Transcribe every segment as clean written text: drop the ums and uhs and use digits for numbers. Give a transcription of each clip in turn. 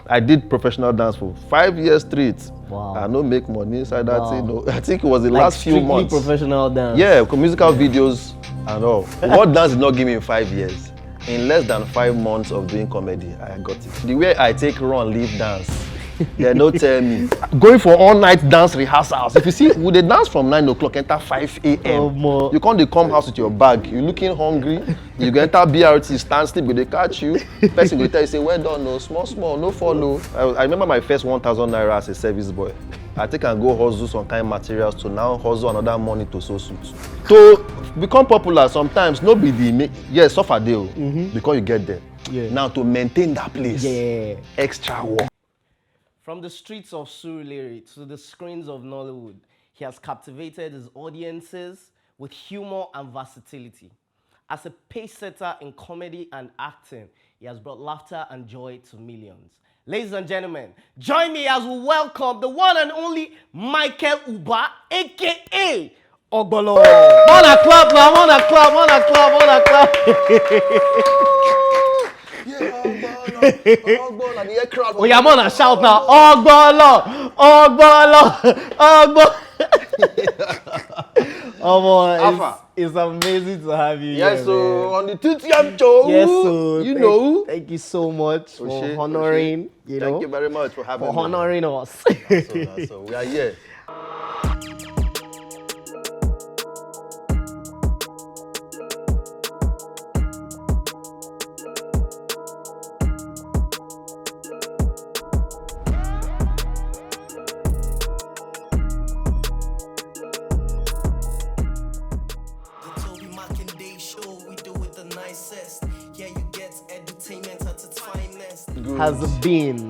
I did professional dance for 5 years straight. Wow. I no make money inside that thing. No. I think it was the last few months. Professional dance. Yeah, musical videos and all. What dance did not give me in 5 years? In less than 5 months of doing comedy, I got it. The way I take run, leave dance. Yeah, no tell me. Going for all-night dance rehearsals. If you see, we dey dance from 9 o'clock, enter 5 a.m. You can't come house with your bag. You looking hungry. You go enter BRT, stand sleep, they catch you. Person go tell you, say, well done, no, small, no follow. I remember my first 1,000 naira as a service boy. I think I go hustle some kind of materials to now hustle another money to sew suits. To become popular, sometimes no be the suffer deal because you get there. Yeah. Now to maintain that place, extra work. From the streets of Surulere to the screens of Nollywood, he has captivated his audiences with humor and versatility. As a pace setter in comedy and acting, he has brought laughter and joy to millions. Ladies and gentlemen, join me as we welcome the one and only Michael Uba, aka Ogbolor. Wanna clap now, wanna clap. Ogbolor, the air crowd. Oh, yeah, man, shout now. Ogbolor. Oh, boy, it's amazing to have you here. Yes, so on the TTM Show. Yes, so you know. Thank you so much for honoring, Thank you very much for having me. For honoring us. So we are here.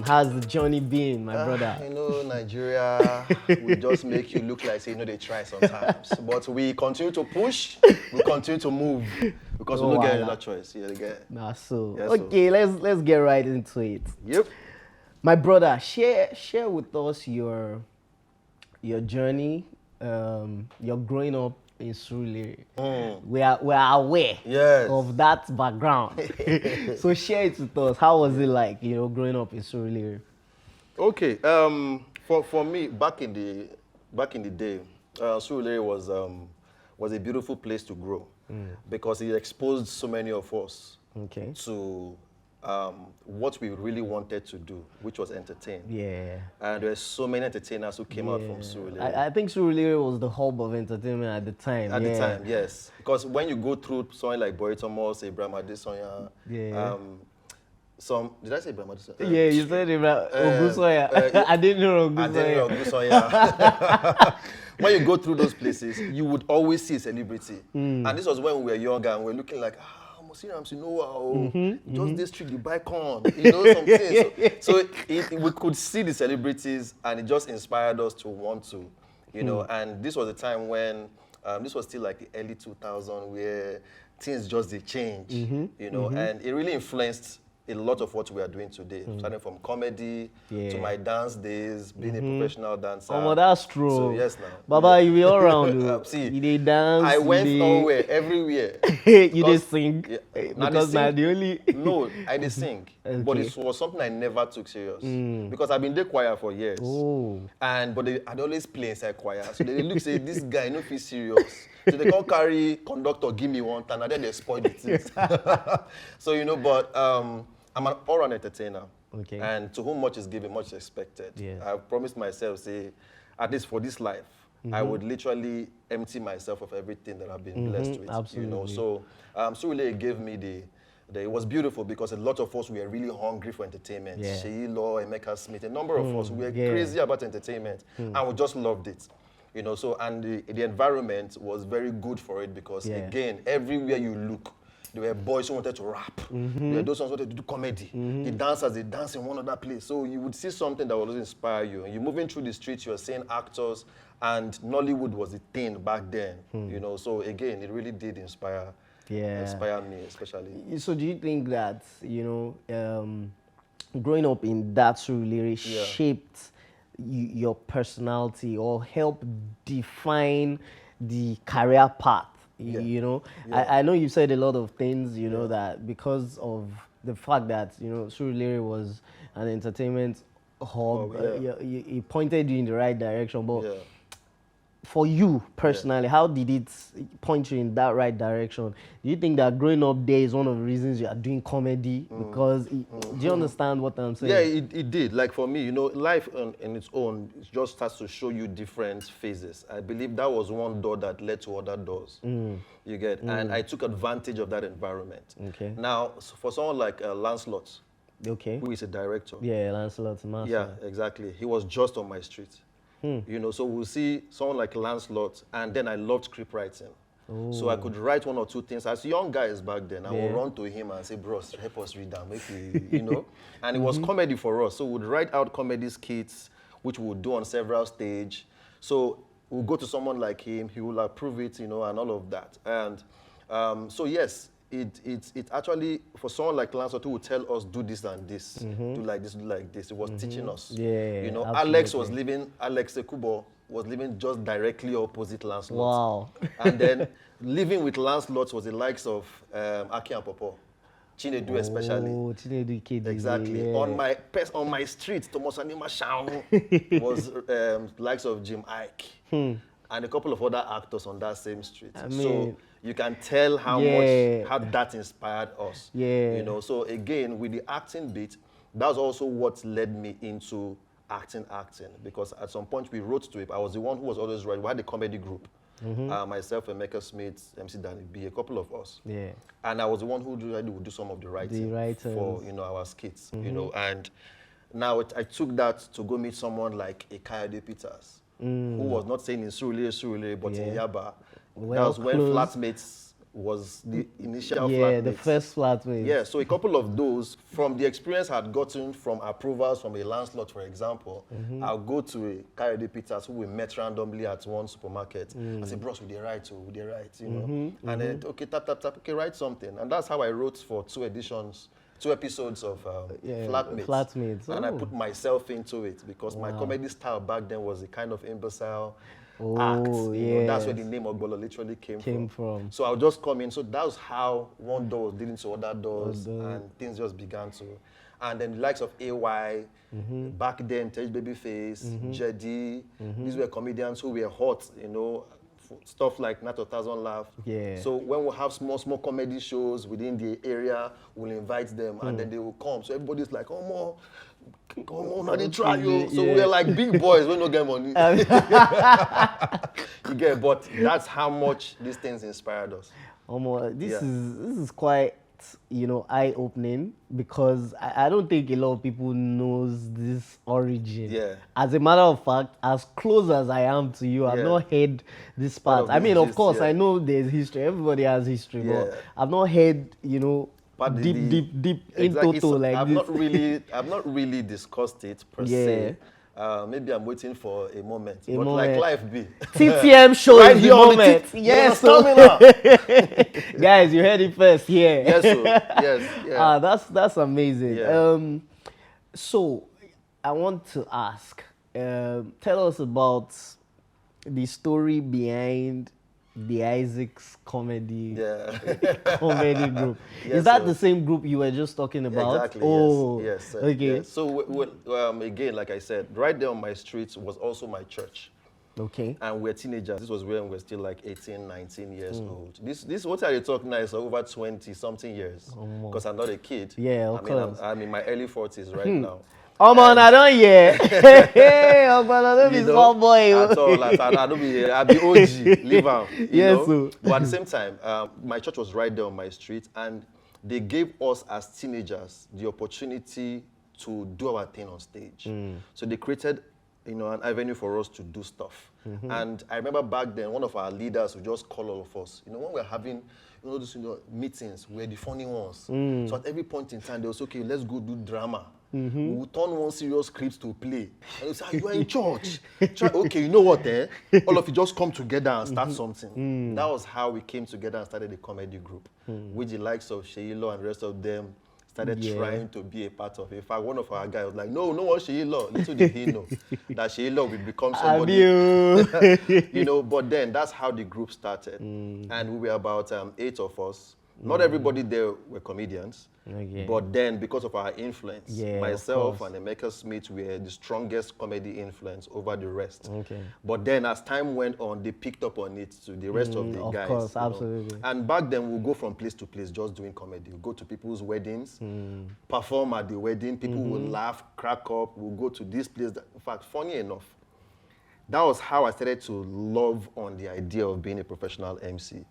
How's the journey been, my brother? You know, Nigeria will just make you look like, say, you know, they try sometimes. But we continue to push, we continue to move, because we don't get another choice. Yeah, Okay, let's get right into it. Yep. My brother, share with us your journey, your growing up in Surulere. We are aware of that background. So share it with us. How was it like, growing up in Surulere? Okay. For me, back in the day, Surulere was a beautiful place to grow because it exposed so many of us to what we really wanted to do, which was entertain. Yeah. And there were so many entertainers who came out from Surulere. I think Surulere was the hub of entertainment at the time. At the time, yes. Because when you go through someone like Boy Thomas, Abraham Adesoya, did I say Abraham Adesoya? Yeah, you said Abraham Ogusoya. I didn't know Ogusoya. When you go through those places, you would always see a celebrity. And this was when we were younger and we were looking like, see Ramsey Noah, just this street, you buy corn, something. So we could see the celebrities and it just inspired us to want to, and this was a time when, this was still like the early 2000s where things just did change, and it really influenced a lot of what we are doing today, starting from comedy to my dance days, being a professional dancer. Oh, that's true. So yes, now. Baba, you be all around. See, you did dance. I went nowhere, everywhere. You did sing? Yeah, because now the only... No, I did sing. But it was something I never took serious. Because I've been in the choir for years. But I'd always play inside choir. So they look, say, this guy no feel serious. So they can't carry conductor, give me one time, and then they spoil the things. So, but... I'm an all-round entertainer, and to whom much is given, much is expected. Yeah. I've promised myself, say, at least for this life, I would literally empty myself of everything that I've been blessed with. Absolutely. So Surulere gave me it was beautiful because a lot of us were really hungry for entertainment. Seyilaw, Emeka Smith, a number of us, we were crazy about entertainment, and we just loved it. So and the environment was very good for it because again, everywhere you look, there were boys who wanted to rap. There were those ones who wanted to do comedy. The dancers, they dance in one other place. So you would see something that would inspire you. And you're moving through the streets, you're seeing actors, and Nollywood was a thing back then. So again, it really did inspire me, especially. So do you think that, growing up in that Surulere shaped your personality or helped define the career path? I know you said a lot of things, that because of the fact that, you know, Surulere was an entertainment hub. He pointed you in the right direction. But for you personally, how did it point you in that right direction? Do you think that growing up there is one of the reasons you are doing comedy? Because, do you understand what I'm saying? Yeah, it did. Like for me, you know, life in its own, it just starts to show you different phases. I believe that was one door that led to other doors. You get? And I took advantage of that environment. Okay. Now, for someone like Lancelot, who is a director. Yeah, Lancelot Imasuen. Yeah, exactly. He was just on my street. You know, so we'll see someone like Lancelot, and then I loved script writing. So I could write one or two things. As young guys back then, I would run to him and say, bros, help us read them, make we, you know. And it was comedy for us. So we'd write out comedy skits, which we would do on several stages. So we'll go to someone like him, he will approve it, you know, and all of that. And so yes, it actually, for someone like Lancelot who would tell us, do this and this, do like this, do like this, it was teaching us. You know, absolutely. Alex Ekubo was living just directly opposite Lancelot. Wow. And then living with Lancelot was the likes of Aki and Pawpaw. Chinedu especially. Oh, Chinedu Iyke. Exactly. On my street, Thomas Anima Shao was likes of Jimiyke. And a couple of other actors on that same street. I mean, so you can tell how much that inspired us. You know, so again, with the acting bit, that's also what led me into acting. Because at some point we wrote to it. I was the one who was always writing. We had a comedy group. Myself, Emeka Smith, MC Danny B, a couple of us. And I was the one who would do some of the writing for, you know, our skits. You know, and now I took that to go meet someone like Iyke Peters. Who was not saying in Surulere, but in Yaba. That was when Flatmates was the initial Flatmates. Yeah, the first Flatmates. Yeah, so a couple of those, from the experience I had gotten from approvals from a Lancelot, for example, I'll go to a Iyke Peters who we met randomly at one supermarket. I said, bros, would they write, you know? And then, okay, tap, okay, write something. And that's how I wrote for 2 episodes of Flatmates. And I put myself into it because my comedy style back then was a kind of imbecile act. You know, that's where the name Ogbolor literally came from. So I'll just come in. So that was how one door was leading to other doors, and things just began to. And then the likes of AY, back then, Tej Babyface, Jedi, these were comedians who were hot, you know, stuff like Not a Thousand Laugh. So when we have small comedy shows within the area, we'll invite them and then they will come. So everybody's like, oh, come on, they try you. So we're like big boys, we don't get money. You get, but that's how much these things inspired us. This is quite, you know, eye-opening, because I don't think a lot of people knows this origin. As a matter of fact, as close as I am to you, I've not heard this part. I mean, of course, I know there's history. Everybody has history, but I've not heard, you know, deep in total like this. I've not really discussed it per se. Maybe I'm waiting for a moment. Like life be. TTM Show right is the moment. Yes, guys, you heard it first here. Yes, sir. Yes. That's amazing. So I want to ask, tell us about the story behind the Isaac's comedy group. Is that the same group you were just talking about? Exactly. Oh, yes. Okay. Yes. So again, like I said, right there on my streets was also my church. Okay. And we're teenagers. This was when we were still like 18, 19 years old. This what are you talking now? Is over 20 something years. Because I'm not a kid. Yeah, of course. I'm in my early 40s right now. Oh man, I don't hear. Hey, Ogbolor, don't be small boy. At all, I don't be. I be OG, live out. Yes, sir. But at the same time, my church was right there on my street, and they gave us as teenagers the opportunity to do our thing on stage. So they created, you know, an avenue for us to do stuff. And I remember back then, one of our leaders would just call all of us. You know, when we're having, you know, those meetings, we're the funny ones. So at every point in time, they was okay, let's go do drama. We'll turn one serious script to play. And they say, you are in church. Okay, you know what, all of you just come together and start something. That was how we came together and started a comedy group, which the likes of seyilaw and the rest of them started trying to be a part of. In fact, one of our guys was like, no one seyilaw. Little did he know that seyilaw will become somebody. You know, but then that's how the group started. And we were about 8 of us. Not everybody there were comedians. Okay. But then, because of our influence, Yeah, myself of and Emeka Smith were the strongest comedy influence over the rest. Okay. But then, as time went on, they picked up on it to the rest of the of guys. course, you know. absolutely. And back then, we'll go from place to place just doing comedy. We'll go to people's weddings, perform at the wedding. People will laugh, crack up. We'll go to this place. In fact, funny enough, that was how I started to love on the idea of being a professional MC.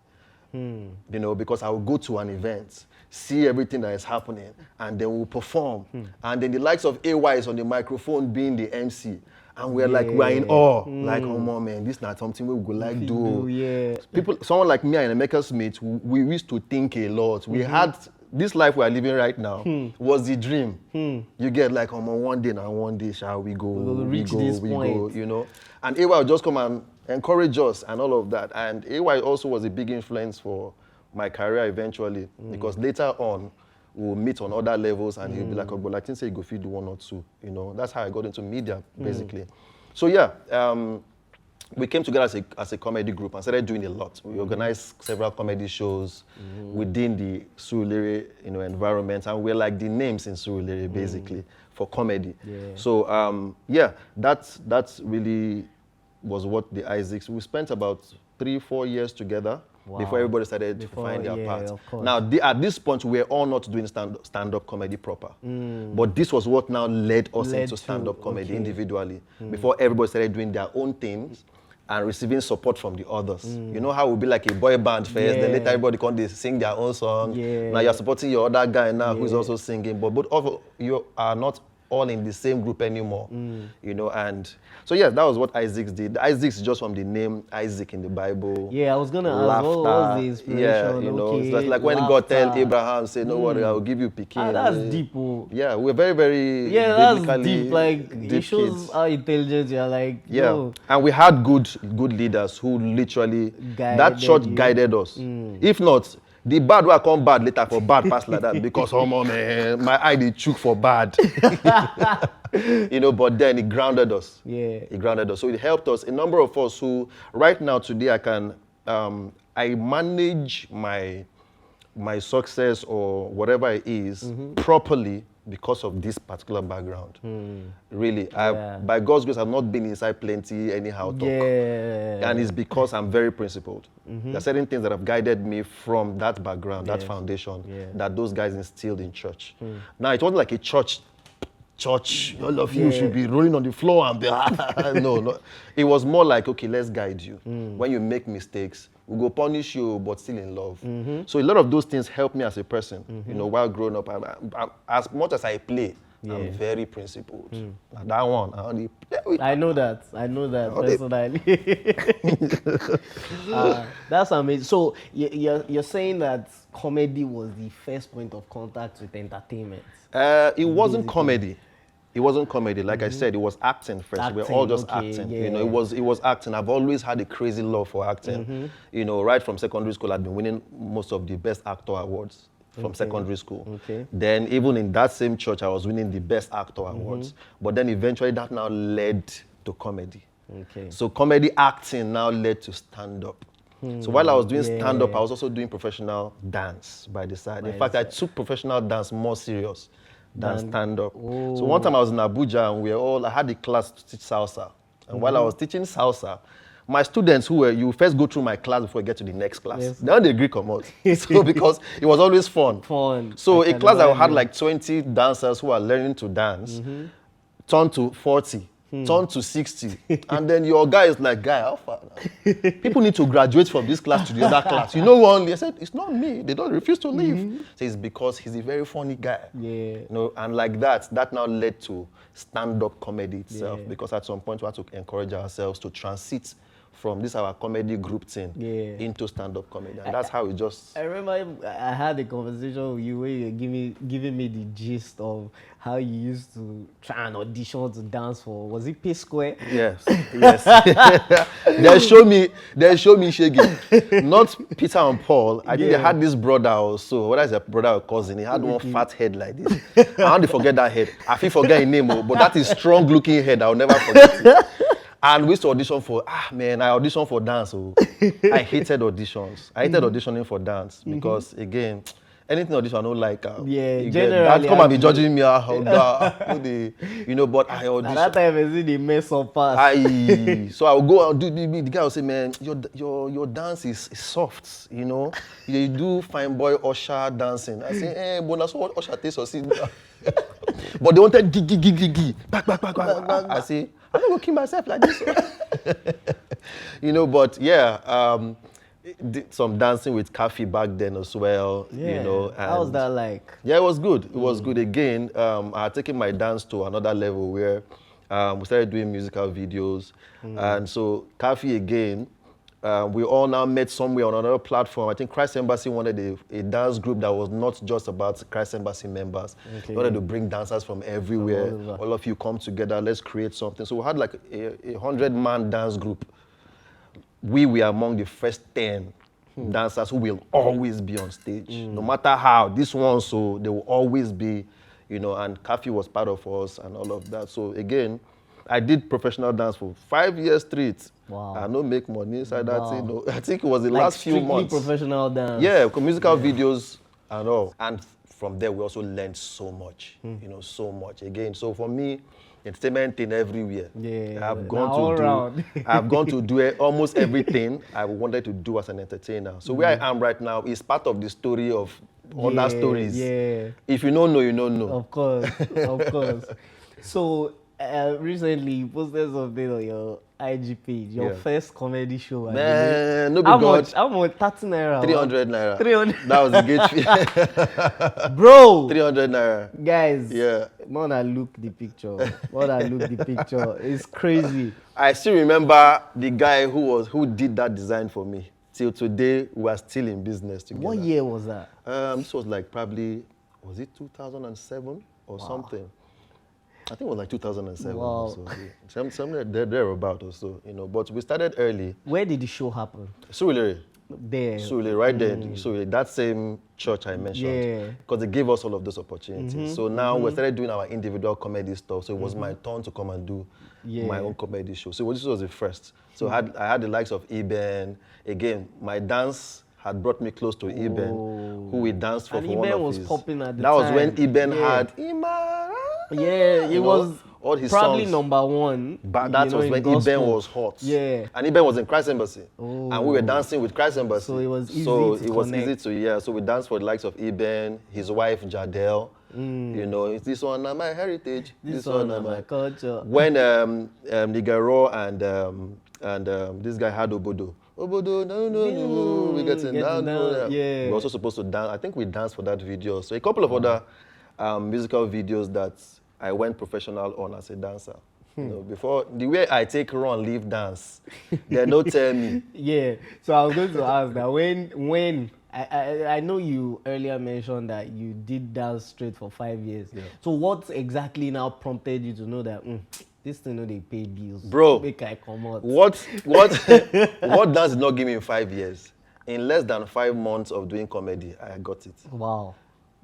You know, because I would go to an event, see everything that is happening, and then we'll perform. And then the likes of AY is on the microphone being the MC. And we're like, we're in awe. Like, oh, man, this is not something we would like do. Yeah. People, someone like me and Emeka Smith, we used to think a lot. We had this life we are living right now was the dream. You get like, oh, man, one day shall we go, we go, you know. And AY would just come and encourage us and all of that. And AY also was a big influence for my career eventually, because later on, we'll meet on other levels and he'll be like, Ogbolor, I think say you go feed do 1 or 2. You know, that's how I got into media, basically. So yeah, we came together as a comedy group and started doing a lot. We organized several comedy shows within the Surulere, you know, environment, and we're like the names in Surulere, basically, for comedy. Yeah. So yeah, that's really was what the Isaacs. We spent about 3-4 years together. Wow. Before everybody started to find their part. Now, at this point, we're all not doing stand-up comedy proper. But this was what now led us into stand-up comedy individually. Before everybody started doing their own things and receiving support from the others. You know how it would be like a boy band first, then later everybody come sing their own song. Now you're supporting your other guy now who's also singing, but both of you are not all in the same group anymore, you know, and so yeah, that was what Isaacs did. Isaacs is just from the name Isaac in the Bible. Yeah, I was gonna ask, what was the inspiration? Yeah, you know, it's like when God tell Abraham, say, no worry, I will give you Pekin. That's deep. Yeah, we're very, very that's deep. Like, it shows kids. How intelligent you're like. Yeah, no. And we had good leaders who literally, that church guided us. If not, the bad will come bad later for bad pass like that because, oh man, my eye they chook for bad. You know, but then it grounded us. Yeah. It grounded us. So it helped us. A number of us who, right now, today, I can, I manage my success or whatever it is properly because of this particular background. Really. By God's grace, I've not been inside plenty anyhow talk. Yeah. And it's because I'm very principled. There are certain things that have guided me from that background, that foundation, that those guys instilled in church. Now, it wasn't like a church, all of you should be rolling on the floor and be, no. It was more like, okay, let's guide you. When you make mistakes, we go punish you, but still in love. So a lot of those things help me as a person. You know, while growing up, as much as I play, I'm very principled. That one, I only play with. I know that personally. That's amazing. So you're saying that comedy was the first point of contact with entertainment? It wasn't comedy. It wasn't comedy. Like I said, it was acting first. We're all just acting. Yeah. You know, it was acting. I've always had a crazy love for acting. You know, right from secondary school, I've been winning most of the best actor awards from secondary school. Then even in that same church, I was winning the best actor awards. But then eventually that now led to comedy. So comedy acting now led to stand-up. So while I was doing stand-up, I was also doing professional dance by the side. In fact, I took professional dance more serious than stand-up. So one time I was in Abuja and I had a class to teach salsa. And while I was teaching salsa, my students you first go through my class before you get to the next class. Then they agree come out. So because it was always fun. So a class I had like 20 dancers who are learning to dance, turned to 40. Turn to 60, and then your guy is like, how far now? People need to graduate from this class to the other class. You know what? I said, it's not me. They don't refuse to leave. So it's because he's a very funny guy. You know, and like that now led to stand-up comedy itself, because at some point we had to encourage ourselves to transit from this our comedy group thing into stand-up comedy. And that's how it just... I remember I had a conversation with you where you were giving me the gist of how you used to try and audition to dance for, was it P Square? Yes. They show me Shaggy. Not Peter and Paul. I think they had this brother also, whether it's a brother or cousin, he had one fat head like this. I want to forget that head. I feel forget his name, but that is strong looking head, I'll never forget it. And we used to audition for, I auditioned for dance. I hated auditions. I hated auditioning for dance because, again, anything on this I don't like. Yeah, you generally. That come and be judging me. But I audition. That time I see the mess up pass. So I'll go and do the guy will say, man, your dance is soft, you know. You do fine boy usher dancing. I say, but that's what usher takes us in. But they wanted gigi, back. I say, I'm not gonna kill myself like this. But yeah, did some dancing with Kaffy back then as well. Yeah. And how was that like? Yeah, it was good. It was good. Again, I had taken my dance to another level where we started doing musical videos. And so Kaffy again, we all now met somewhere on another platform. I think Christ Embassy wanted a dance group that was not just about Christ Embassy members. Okay. They wanted to bring dancers from everywhere. All of you come together, let's create something. So we had like a 100-man dance group. We were among the first 10 dancers who will always be on stage. No matter how, this one, so they will always be, and Kaffy was part of us and all of that. So again, I did professional dance for 5 years straight. Wow. I don't make money inside that thing. I think it was the last few months. Professional dance. Yeah, musical videos and all. And from there, we also learned so much, so much. Again, so for me, entertainment in everywhere. Yeah, I've gone to do almost everything I wanted to do as an entertainer. So where I am right now is part of the story of other stories. Yeah. If you don't know, you don't know. Of course. So recently you posted something on your IG page, your first comedy show. Man, no be how God. much? How much? 30 naira. 300 naira. 300. That was the gate fee. Bro. 300 naira. Guys. Yeah. More than look the picture. It's crazy. I still remember the guy who did that design for me. Till today, we are still in business together. What year was that? This was like probably, was it 2007 or something? I think it was like 2007 or so. Somewhere thereabout or so, But we started early. Where did the show happen? Surulere. There. Surulere, right there. Surulere, that same church I mentioned. Yeah. Because they gave us all of those opportunities. So now we started doing our individual comedy stuff. So it was my turn to come and do my own comedy show. So this was the first. So I had the likes of Eben. Again, my dance had brought me close to Eben, who we danced for one of his. Eben was popping at the time. That was when Eben had it was all his probably songs. number one. But that was when Eben was hot. Yeah. And Eben was in Christ Embassy. And we were dancing with Christ Embassy. So it was easy to So we danced for the likes of Eben, his wife Jadiel. It's this one my heritage. This one my culture. When Nigero and this guy had Obodo. No, we getting down. Yeah. We were also supposed to dance. I think we danced for that video. So a couple of other musical videos that I went professional on as a dancer. Before, the way I take run, leave dance, they don't tell me. Yeah, so I was going to ask that when I know you earlier mentioned that you did dance straight for 5 years. Yeah. So what exactly now prompted you to know that this thing, they pay bills? Bro, make I come out. What dance did not give me in 5 years? In less than 5 months of doing comedy, I got it. Wow.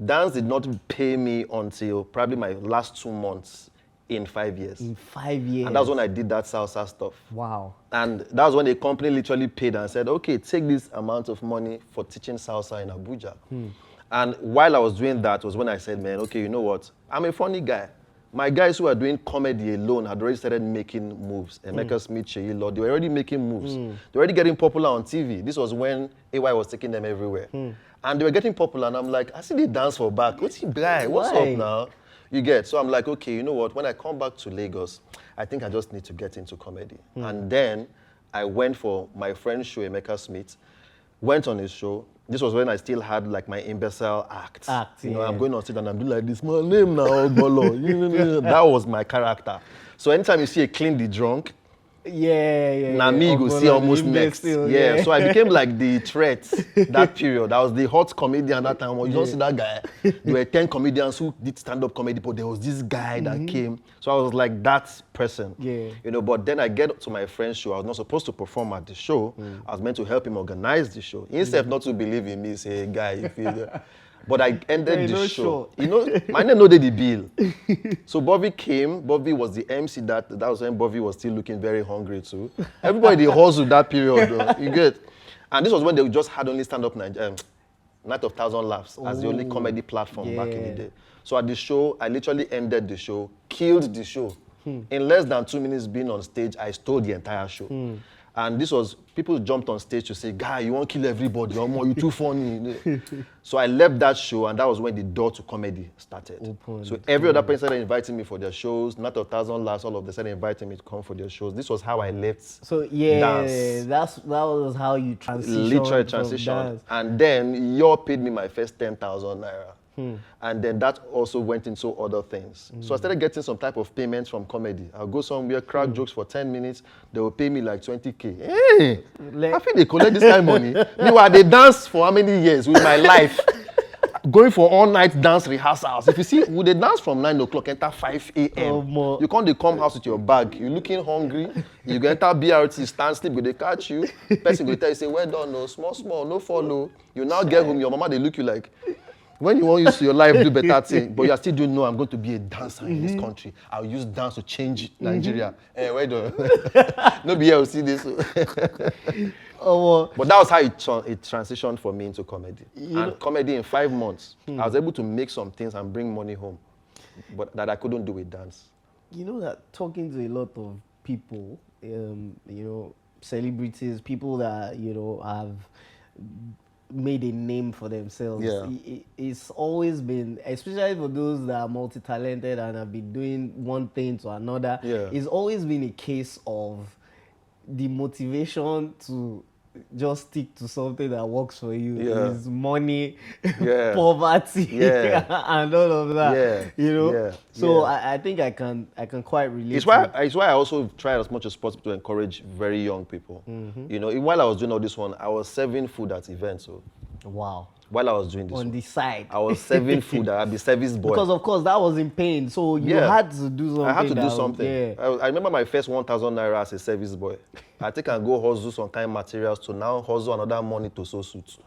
Dance did not pay me until probably my last 2 months in 5 years. In 5 years? And that's when I did that salsa stuff. Wow. And that was when the company literally paid and said, okay, take this amount of money for teaching salsa in Abuja. And while I was doing that was when I said, man, okay, you know what? I'm a funny guy. My guys who are doing comedy alone had already started making moves. Emeka Smith, seyilaw, they were already making moves. They were already getting popular on TV. This was when AY was taking them everywhere. And they were getting popular, and I'm like, I see they dance for back. What's he guy? What's up now? You get? So I'm like, okay, you know what? When I come back to Lagos, I think I just need to get into comedy. And then I went for my friend's show, Emeka Smith, went on his show. This was when I still had like my imbecile act. I'm going on stage and I'm doing like this, my name now, Ogbolor. That was my character. So anytime you see a clean the drunk, now me you go see almost next. Still, so I became like the threat that period. I was the hot comedian that time. You don't see that guy. There were 10 comedians who did stand-up comedy, but there was this guy that came. So I was like that person. But then I get to my friend's show. I was not supposed to perform at the show. I was meant to help him organize the show. Instead not to believe in me, say, guy, if you but I ended the show. My name no did the bill. So Bovi came. Bovi was the MC that was when Bovi was still looking very hungry too. Everybody hustled that period though. You get? And this was when they just had only stand-up Night of Thousand Laughs as the only comedy platform back in the day. So at the show, I literally ended the show, killed the show. In less than 2 minutes being on stage, I stole the entire show. And this was, people jumped on stage to say, guy, you won't kill everybody, you're too funny. So I left that show, and that was when the door to comedy started. So every other person started inviting me for their shows. Night of Thousand Laughs, all of them started inviting me to come for their shows. This was how I left dance. that was how you transitioned. Literally transitioned. And then you paid me my first 10,000 naira. And then that also went into other things. So I started getting some type of payments from comedy. I'll go somewhere, crack jokes for 10 minutes, they will pay me like 20K. Hey, I feel they collect this kind of money. Meanwhile, they dance for how many years with my life? Going for all-night dance rehearsals. If you see, would they dance from 9 o'clock, enter 5 a.m. You can't come house with your bag. You're looking hungry. You go enter BRT, stand sleep, they catch you. Person will tell you, say, well done, no, small, no follow. You now get home, your mama, they look you like, when you want to use your life, do better thing, but you still don't know I'm going to be a dancer in this country. I'll use dance to change Nigeria. Wait, nobody else see this. But that was how it transitioned for me into comedy. And comedy in 5 months, I was able to make some things and bring money home, but that I couldn't do with dance. You know that talking to a lot of people, celebrities, people that, have made a name for themselves. It's always been, especially for those that are multi-talented and have been doing one thing to another, it's always been a case of the motivation to just stick to something that works for you. Is money, poverty, and all of that. So I think I can quite relate. It's why I also try as much as possible to encourage very young people. While I was doing all this one, I was serving food at events. So wow. While I was doing this on the side, I was serving food. I'd be service boy. Because of course that was in pain, so you had to do something. I had to do something. I remember my first 1,000 naira as a service boy. I think I go hustle some kind of materials to now hustle another money to sew suits.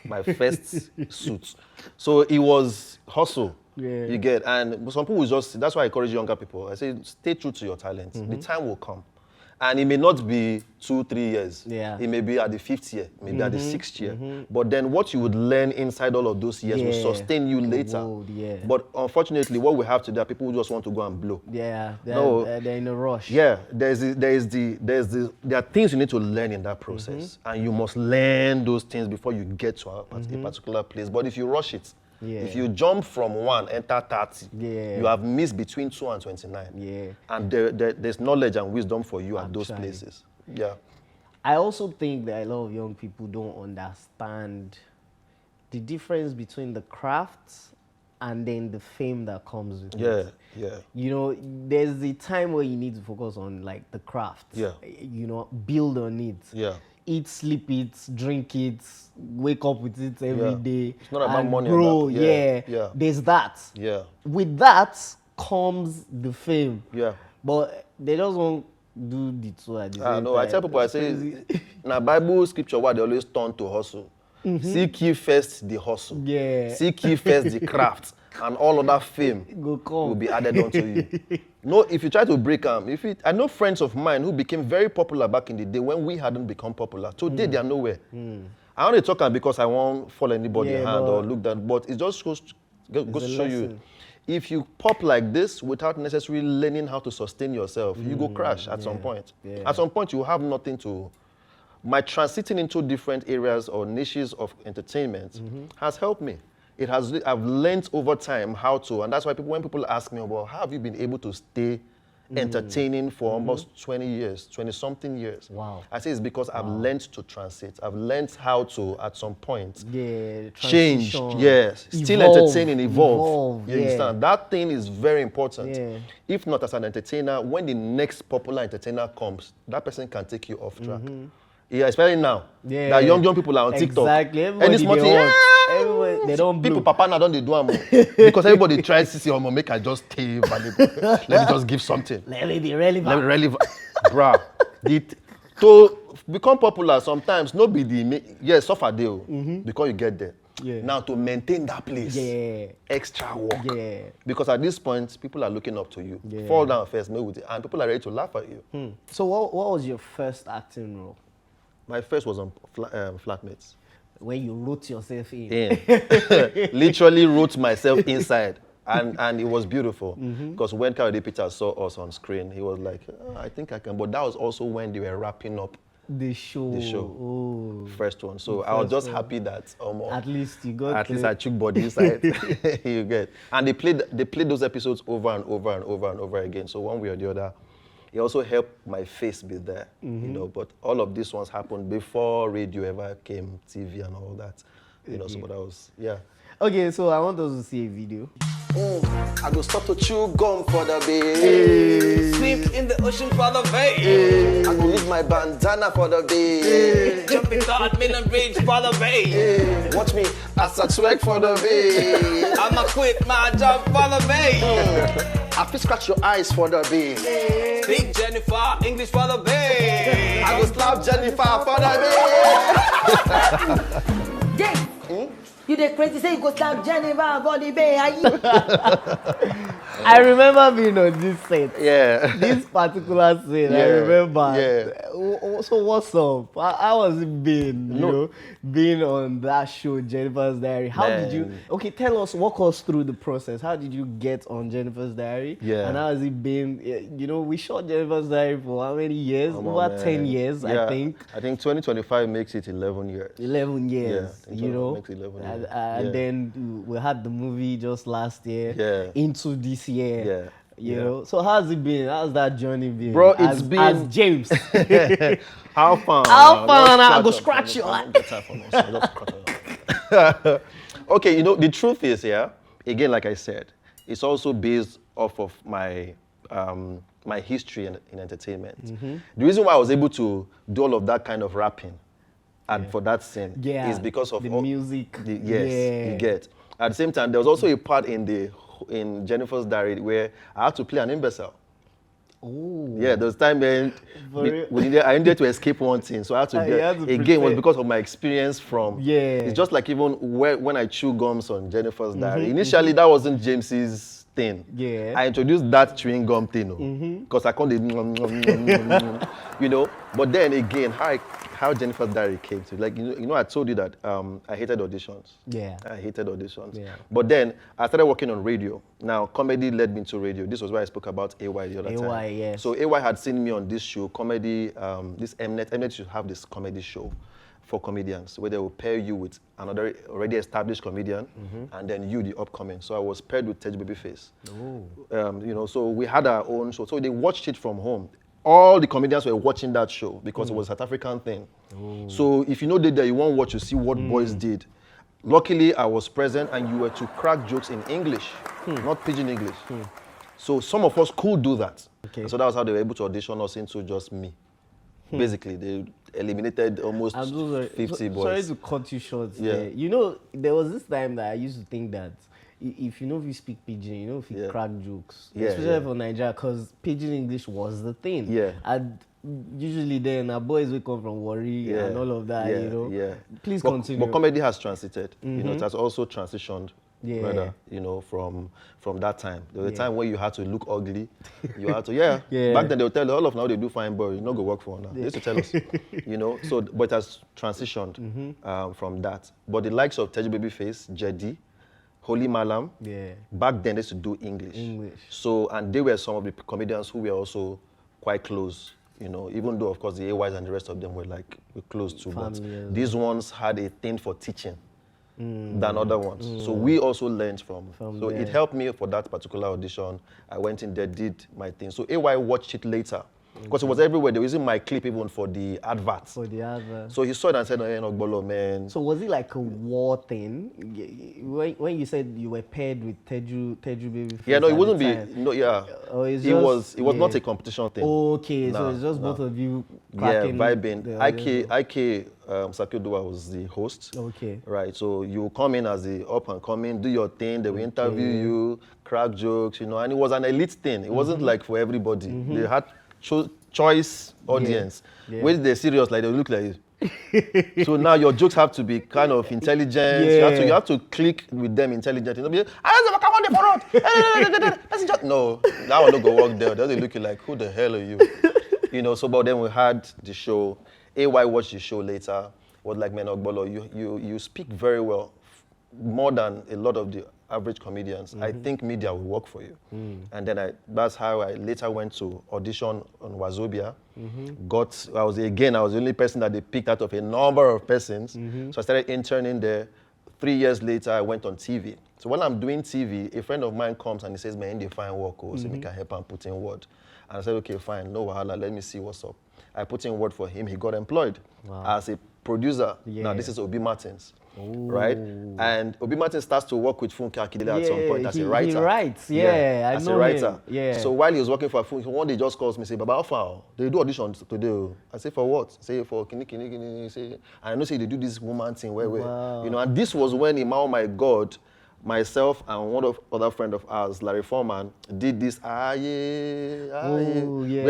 My first suit. So it was hustle. You get, and some people just, that's why I encourage younger people. I say, stay true to your talent. The time will come. And it may not be 2-3 years. It may be at the 5th year, maybe at the 6th year. But then what you would learn inside all of those years will sustain you later. But unfortunately, what we have today are people who just want to go and blow. They're in a rush. There are things you need to learn in that process. And you must learn those things before you get to a particular place. But if you rush it, if you jump from 1, enter 30, you have missed between 2 and 29. And there's knowledge and wisdom for you at those places. I also think that a lot of young people don't understand the difference between the craft and then the fame that comes with it. There's the time where you need to focus on like the craft. Build on it. Eat, sleep it, drink it, wake up with it every day. It's not about money. Grow, there's that. With that comes the fame. But they just won't do the two at the same time. I tell people, I say, now Bible scripture, what they always turn to hustle. Seek ye first the hustle. Seek ye first the craft. And all of that fame will be added onto you. No, if you try to break them, I know friends of mine who became very popular back in the day when we hadn't become popular. Today they are nowhere. I only talk because I won't fall anybody's hand or look that, but it just goes to show you. If you pop like this without necessarily learning how to sustain yourself, you go crash at some point. At some point, you have nothing to. My transiting into different areas or niches of entertainment has helped me. I've learned over time how to, and that's why when people ask me about how have you been able to stay entertaining for almost 20 years, 20-something years. I say it's because I've learned to transit. I've learned how to, at some point, change. Still entertaining, evolve. You understand? That thing is very important. If not as an entertainer, when the next popular entertainer comes, that person can take you off track. Especially now. That young people are on TikTok. Exactly. Everybody they don't people papa now don't they do because everybody tries to see make I just stay valuable. Let me just give something. Let me be relevant. Bruh. To become popular sometimes no be the suffer deal because you get there. Now to maintain that place, extra work. Because at this point, people are looking up to you. Fall down first, and people are ready to laugh at you. So what was your first acting role? My first was on Flatmates. When you wrote yourself in. Literally wrote myself inside. And it was beautiful. Because when Kayode Peter saw us on screen, he was like, I think I can. But that was also when they were wrapping up the show. Oh. First one. So I was just happy that at least you got at least I took body inside. You get. And they played those episodes over and over and over and over again. So one way or the other, it also helped my face be there. You know, but all of these ones happened before radio ever came, TV and all that. You know, so that was Okay, so I want us to see a video. I go stop to chew gum for the bay. Swim in the ocean for the bay. I go leave my bandana for the bay. Jumping God, and rage for the bay. Watch me as I twerk for the bay. I'ma quit my job for the bay. I feel scratch your eyes for the bay. Speak Jenifa, English for the bay. I go slap Jenifa for the bay. Jay, you the crazy say you go slap Jenifa for the bay. I remember being on this set. Yeah. This particular scene, I remember. So what's up? How was it been, you know, being on that show, Jenifa's Diary? How did you, okay, walk us through the process. How did you get on Jenifa's Diary? Yeah. And how has it been? You know, we shot Jenifa's Diary for how many years? Over 10 years, I think. I think 2025 makes it 11 years. 11 years, you know. Makes 11 years. And then we had the movie just last year. Yeah. Into this year. Yeah. You know, so how's it been? How's that journey been? Bro, it's been as James. How fun? I go scratch your eye. Okay, you know, the truth is, again, like I said, it's also based off of my my history in entertainment. The reason why I was able to do all of that kind of rapping and for that scene is because of the music. You get. At the same time, there was also a part in Jenifa's Diary where I had to play an imbecile. Oh. Yeah, there was time when I needed to escape one thing, so I had to again, was because of my experience from. It's just like even when I chew gums on Jenifa's Diary. Initially, that wasn't James's thing. I introduced that chewing gum thing, because I can't, you know. But then again, how Jenifa's Diary came to, like, you know, I told you that I hated auditions. I hated auditions. But then I started working on radio. Now, comedy led me to radio. This was where I spoke about AY the other time. Yes. So AY had seen me on this show, comedy, this Mnet. Mnet should have this comedy show for comedians where they will pair you with another already established comedian and then you, the upcoming. So I was paired with Tej Babyface. You know, so we had our own show. So they watched it from home. All the comedians were watching that show because it was a South African thing. So if you know that you won't watch to see what boys did. Luckily, I was present and you were to crack jokes in English, not pidgin English. So some of us could do that. So that was how they were able to audition us into just me. Basically, they eliminated almost 50 boys. Sorry to cut you short there. You know, there was this time that I used to think that if you know if you speak pidgin, you know if you crack jokes, especially for Nigeria, because pidgin English was the thing. And usually then our boys will come from Warri and all of that, you know. Please continue. But comedy has transited. You know, it has also transitioned. Rather, you know, from that time. There was a time where you had to look ugly. You had to, Back then they would tell you, all of now they do fine, but you not go work for now. They used to tell us, you know. So, but it has transitioned from that. But the likes of Tej Babyface, Jedi, Holy Malam, back then they used to do English. So, and they were some of the comedians who were also quite close. You know, even though of course the AYs and the rest of them were close to, but these ones had a thing for teaching than other ones. So we also learned from so there. It helped me for that particular audition. I went in there, did my thing. So AY watched it later. Because it was everywhere. They were using my clip even for the adverts. So he saw it and said, "Hey, Ogbolor, man." So was it like a war thing? When you said you were paired with Teju Babyface? Yeah, no, it wouldn't be. No, yeah. It was not a competition thing. Okay, so it's just both of you cracking. Vibing. Iyke Sakudua was the host. Right. So you come in as the up and coming, do your thing. They will interview you, crack jokes, you know. And it was an elite thing. It wasn't like for everybody. They had choice audience. When they're serious, like they look like it. So now your jokes have to be kind of intelligent. You have to click with them intelligently. You know, no, that one don't go work there. They're looking like, who the hell are you? You know, so but then we had the show. AY watched the show later. was like, man, Ogbolor, you speak very well, more than a lot of the average comedians. I think media will work for you. And then that's how I later went to audition on Wazobia. I was the only person that they picked out of a number of persons. So I started interning there. 3 years later, I went on TV. So when I'm doing TV, a friend of mine comes and he says, man, they find work, so me can help and put in word. And I said, okay, fine, no wahala, let me see what's up. I put in word for him, he got employed as a producer. Now this is Obi Martins, right? And Obi Martins starts to work with Funke Akindele at some point as a writer. He writes, as a writer. Him. Yeah. So while he was working for Funke, one day he just calls me, say, Baba, how far? They do auditions today. I say, for what? Say, for kini. Say, and I know say they do this woman thing where, you know, and this was when oh my God, myself and one of other friend of ours, Larry Foreman, did this where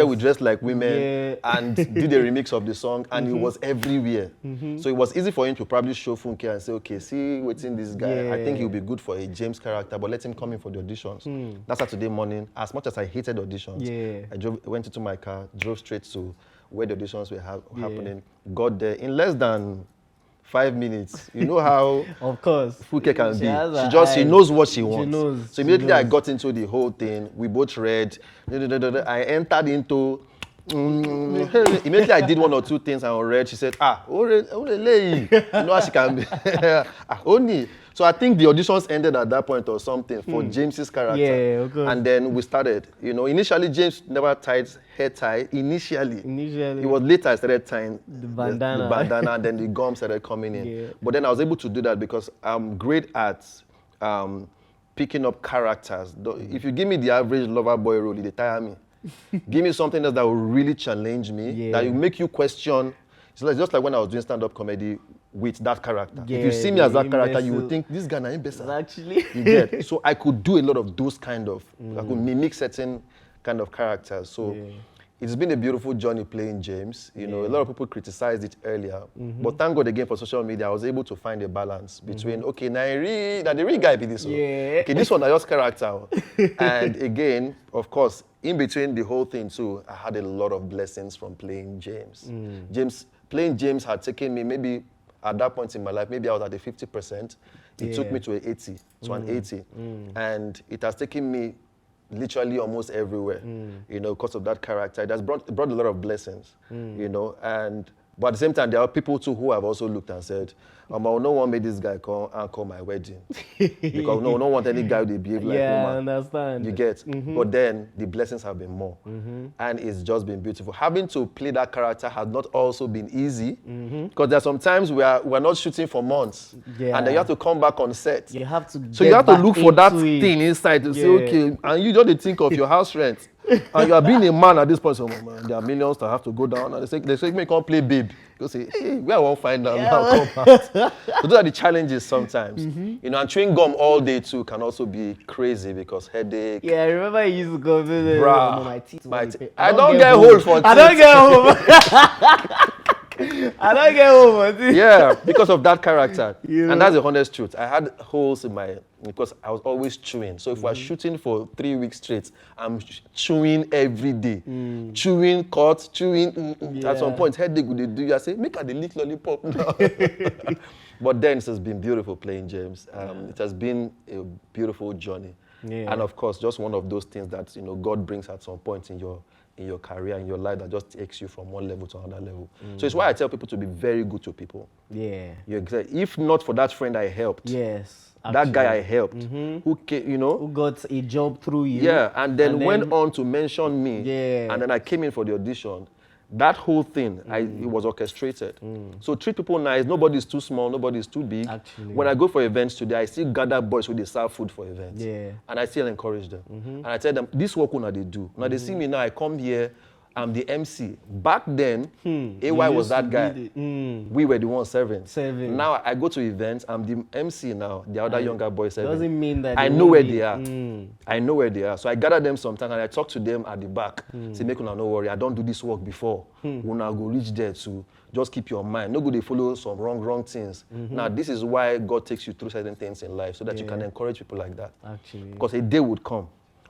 we dressed like women and did a remix of the song, and it was everywhere. So it was easy for him to probably show Funke and say, okay, see what's in this guy. I think he'll be good for a James character, but let him come in for the auditions. That Saturday morning, as much as I hated auditions, I went into my car, drove straight to where the auditions were happening, got there in less than 5 minutes. You know how of course Funke can be. She knows what she wants. So immediately I got into the whole thing. We both read. I entered into. Immediately I did 1 or 2 things and I read. She said, you know how she can be. Only. So I think the auditions ended at that point or something for James's character. And then we started. You know, initially James never tied hair tie. Initially. It was later I started tying the bandana and then the gum started coming in. But then I was able to do that because I'm great at picking up characters. If you give me the average lover boy role, they tire me. Give me something else that will really challenge me, that will make you question. It's just like when I was doing stand-up comedy with that character. If you see me as that character, you would think, this guy is better. Actually. You get? So I could do a lot of those kind of, I could mimic certain kind of characters. So it's been a beautiful journey playing James. You know, a lot of people criticized it earlier. But thank God again for social media, I was able to find a balance between, okay, now the real guy be this one. Okay, this one is just character. And again, of course, in between the whole thing too, I had a lot of blessings from playing James. Playing James had taken me maybe at that point in my life, maybe I was at the 50%. It took me to an 80. And it has taken me literally almost everywhere, you know, because of that character. It has brought a lot of blessings, you know. But at the same time, there are people too who have also looked and said, no one made this guy call my wedding. Because no want any guy to behave like woman. I understand. You get? But then the blessings have been more. And it's just been beautiful. Having to play that character has not also been easy. Because there are some times we're not shooting for months. And then you have to come back on set. You have to so you have to look for that thing inside to say, okay, and you just think of your house rent. And you are being a man at this point, so man, there are millions that have to go down. And they say me can't play babe. You say, hey, where I won't find out now, come out. So those are the challenges sometimes. You know, and chewing gum all day too can also be crazy because headache. Yeah, I remember you used to go visit my teeth. I don't get hole for teeth. I don't get home. I don't get home. Yeah, because of that character. And that's the honest truth. I had holes in my, because I was always chewing. So if we're shooting for 3 weeks straight, I'm chewing every day. Chewing, cut, chewing. At some point, headache would do. I say, make her the lick lollipop now. But then it has been beautiful playing James. It has been a beautiful journey. And of course, just one of those things that, you know, God brings at some point in your career, in your life, that just takes you from one level to another level. So it's why I tell people to be very good to people. If not for that friend I helped, that guy I helped, who came, you know, who got a job through you, and then went on to mention me, and then I came in for the audition. That whole thing, it was orchestrated. So treat people nice. Nobody is too small. Nobody is too big. Actually. When I go for events today, I still gather boys who they serve food for events. And I still encourage them. And I tell them, this work una they do. Now they see me now, I come here, I'm the MC. Back then, AY was that guy. We were the ones serving. Now I go to events, I'm the MC now, the other younger boys serving. Doesn't mean that I know where they are. I know where they are. So I gather them sometimes and I talk to them at the back. Say, make una no worry, I don't do this work before. Una go reach there too. Just keep your mind. No good they follow some wrong things. Now this is why God takes you through certain things in life so that you can encourage people like that. Because a day would come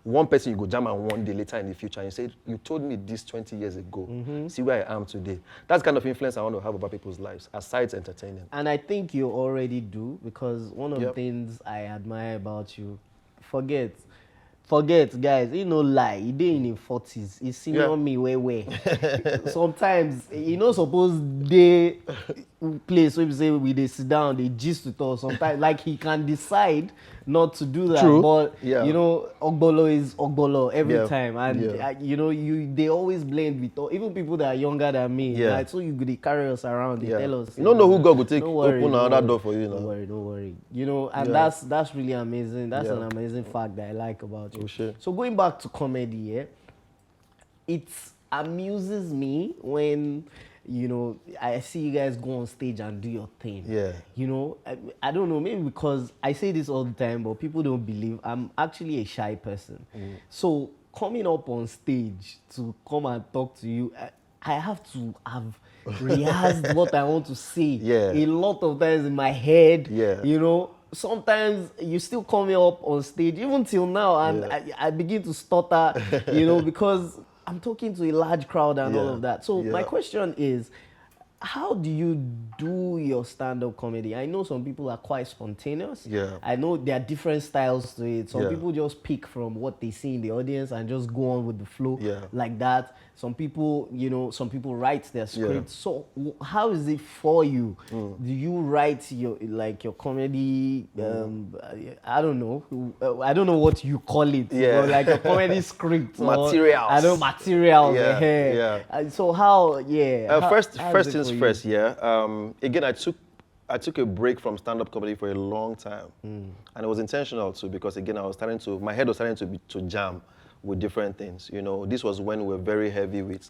one person you go jam and one day later in the future, and you say, you told me this 20 years ago. See where I am today. That's the kind of influence I want to have over people's lives, aside entertaining. And I think you already do, because one of the things I admire about you, forget, guys, you know, lie, he did in his 40s, he senior me way. Sometimes, you know, suppose they place where you say they sit down, they gist with us. Sometimes, like, he can decide not to do that. True. But, you know, Ogbolor is Ogbolor every time. And, you know, they always blend with, even people that are younger than me. Like, so they carry us around, they tell us. You don't know who God will take, worry, open another door for you now. Don't worry. You know, and that's really amazing. That's an amazing fact that I like about you. Sure. So going back to comedy, it amuses me when, you know, I see you guys go on stage and do your thing. You know, I don't know, maybe because I say this all the time, but people don't believe I'm actually a shy person. So coming up on stage to come and talk to you, I have to have rehearsed what I want to say a lot of times in my head. You know, sometimes you still call me up on stage, even till now, and I begin to stutter, you know, because I'm talking to a large crowd and all of that. So my question is, how do you do your stand-up comedy? I know some people are quite spontaneous. I know there are different styles to it. Some people just pick from what they see in the audience and just go on with the flow like that. Some people, you know, write their scripts. So how is it for you? Do you write your comedy? I don't know. I don't know what you call it. You know, like a comedy script. Materials. I don't know, materials. So how? First things first. Again, I took a break from stand-up comedy for a long time, and it was intentional too, because again, my head was starting to jam with different things. You know, this was when we were very heavy with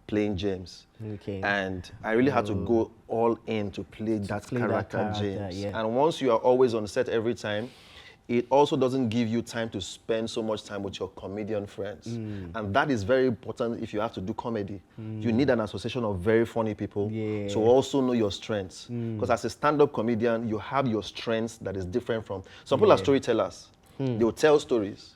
playing James, and I really had to go all in to play that character James. And once you are always on set every time, it also doesn't give you time to spend so much time with your comedian friends. And that is very important if you have to do comedy. You need an association of very funny people to also know your strengths. Because as a stand-up comedian, you have your strengths that is different from... Some people are storytellers. They will tell stories.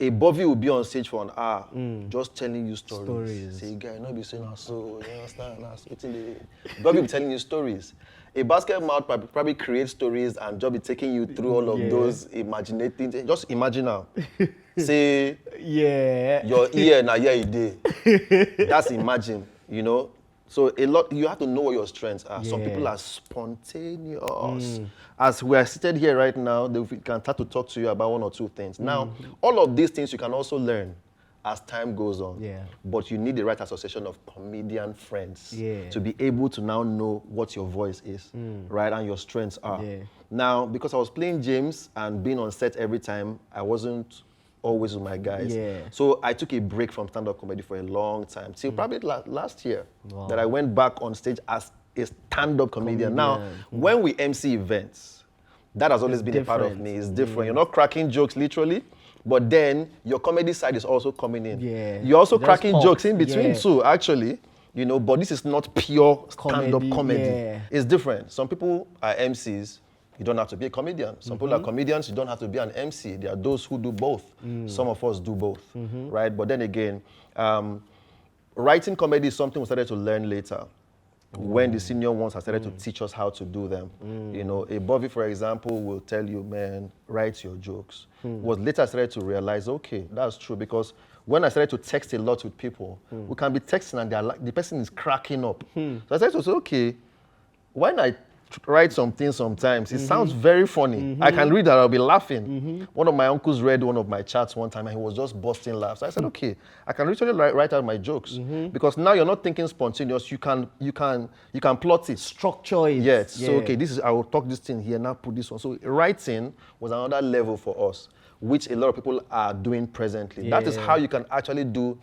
A Bovi will be on stage for an hour, just telling you stories. Say, guy, not be saying so, you understand? Bovi will be telling you stories. A basket mouth probably creates stories and just be taking you through all of those imaginating things. Just imagine now. Say, your ear na ear day. That's imagine, you know. So you have to know what your strengths are. Some people are spontaneous. As we are seated here right now, we can start to talk to you about one or two things. Now, all of these things you can also learn as time goes on. But you need the right association of comedian friends to be able to now know what your voice is, right, and your strengths are. Now, because I was playing James and being on set every time, I wasn't always with my guys. So I took a break from stand-up comedy for a long time, till probably last year, that I went back on stage as a stand-up comedian. Now, when we MC events, that has always been a part of me. It's different. You're not cracking jokes literally, but then your comedy side is also coming in. You're also cracking jokes in between too, actually. You know, but this is not pure stand-up comedy. It's different. Some people are MCs. You don't have to be a comedian. Some people are comedians, you don't have to be an MC. There are those who do both. Some of us do both, right? But then again, writing comedy is something we started to learn later. When the senior ones have started to teach us how to do them. You know, a Bovi, for example, will tell you, man, write your jokes. Was later I started to realize, okay, that's true, because when I started to text a lot with people, we can be texting and the person is cracking up. So I started to say, okay, when I write something sometimes, it sounds very funny. I can read that, I'll be laughing. One of my uncles read one of my chats one time and he was just busting laughs. So I said, okay, I can literally write out my jokes. Because now you're not thinking spontaneous, you can plot it. Structure it. Yes. So okay, I will talk this thing here, now put this one. So writing was another level for us, which a lot of people are doing presently. That is how you can actually do,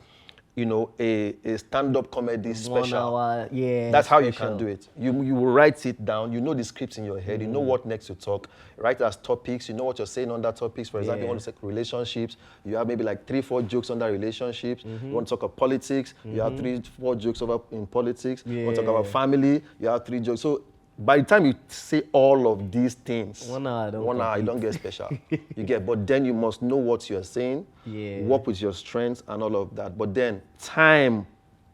you know, a stand-up comedy special. 1 hour, that's how you can do it. You will write it down. You know the scripts in your head. You know what next to talk. Write it as topics. You know what you're saying on that topics. For example, you want to say relationships. You have maybe like 3-4 jokes on that relationships. You want to talk about politics. You have 3-4 jokes in politics. You want to talk about family. You have 3 jokes. So by the time you say all of these things, 1 hour, you don't get special. You get, but then you must know what you're saying, work with your strengths and all of that. But then time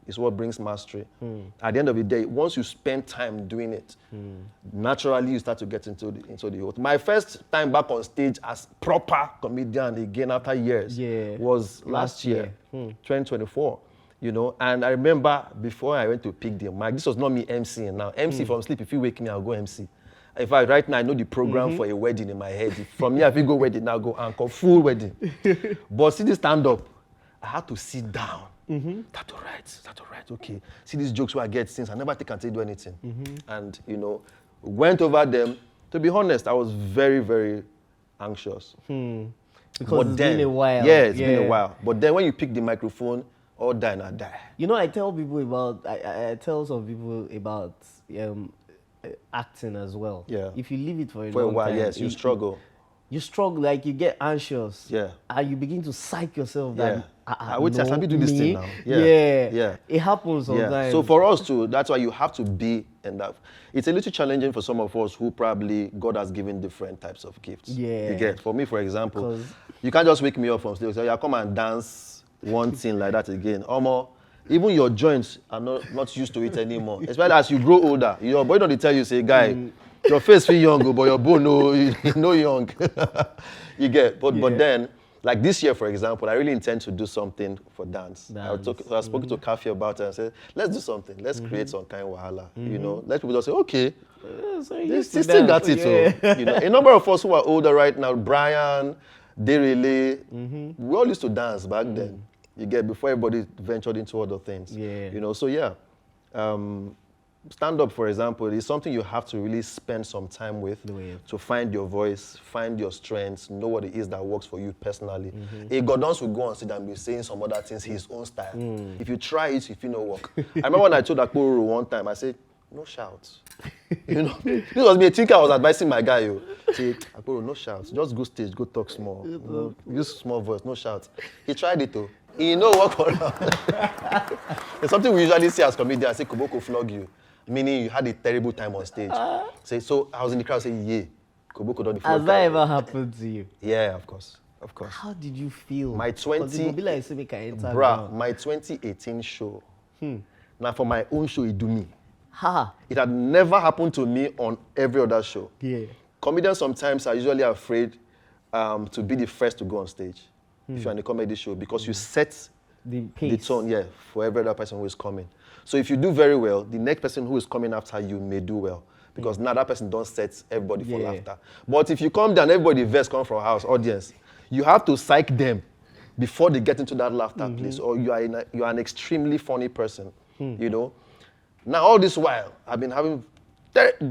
is what brings mastery. At the end of the day, once you spend time doing it, naturally you start to get into the whole. My first time back on stage as proper comedian again after years was last year, 2024. You know, and I remember before I went to pick the mic, this was not me MCing now. MC from sleep, if you wake me, I'll go MC. In fact, right now I know the program for a wedding in my head. From here, if you go wedding, I'll go anchor, full wedding. But see this stand-up, I had to sit down. Start to write, okay. See these jokes where I get since I never think until I do anything. And, you know, went over them. To be honest, I was very, very anxious. Because it's been a while. Yeah, it's been a while. But then when you pick the microphone, all die and I die. You know, I tell people about, I tell some people about acting as well. Yeah. If you leave it for a For a long while, time, yes, you struggle. You struggle, like you get anxious. Yeah. And you begin to psych yourself Yeah. that, I would say, do this thing now. Yeah. It happens sometimes. Yeah. So for us too, that's why you have to be in that. It's a little challenging for some of us who probably God has given different types of gifts. Yeah. You get, for me, for example, you can't just wake me up from stage and say, yeah, come and dance one thing like that again. Even your joints are not used to it anymore. Especially as you grow older. Your body don't tell you, say, guy, your face feel young, but your bone no young. You get, but then, like this year, for example, I really intend to do something for dance. I was spoken to Kaffy about it and said, let's do something. Let's create some kind of wahala. You know, let people just say, okay, this still got it. So, you know, a number of us who are older right now, Brian, Derele, we all used to dance back then. You get, before everybody ventured into other things. Yeah. You know, so yeah. Stand-up, for example, is something you have to really spend some time with to find your voice, find your strengths, know what it is that works for you personally. A Godons will go on stage and be saying some other things his own style. If you try it, if you know work. I remember when I told Ogbolor one time, I said, no shouts. You know, this was me, a thinker I was advising my guy, say, Ogbolor, no shouts. Just go stage, go talk small. You know, use small voice, no shouts. He tried it though. He know what around. It's something we usually see as comedians, say, Koboko flog you. Meaning you had a terrible time on stage. Say, so I was in the crowd saying, yeah, Koboko don't flog. Has that ever happened to you? Yeah, of course. How did you feel? My 2018 show. Now for my own show, it do me. It had never happened to me on every other show. Yeah. Comedians sometimes are usually afraid to be the first to go on stage if you're in a comedy show because you set the tone, for every other person who is coming. So if you do very well, the next person who is coming after you may do well because now that person don't set everybody for laughter. But if you come down, everybody verse come from house audience, you have to psych them before they get into that laughter place, or you are an extremely funny person, you know. Now all this while, I've been having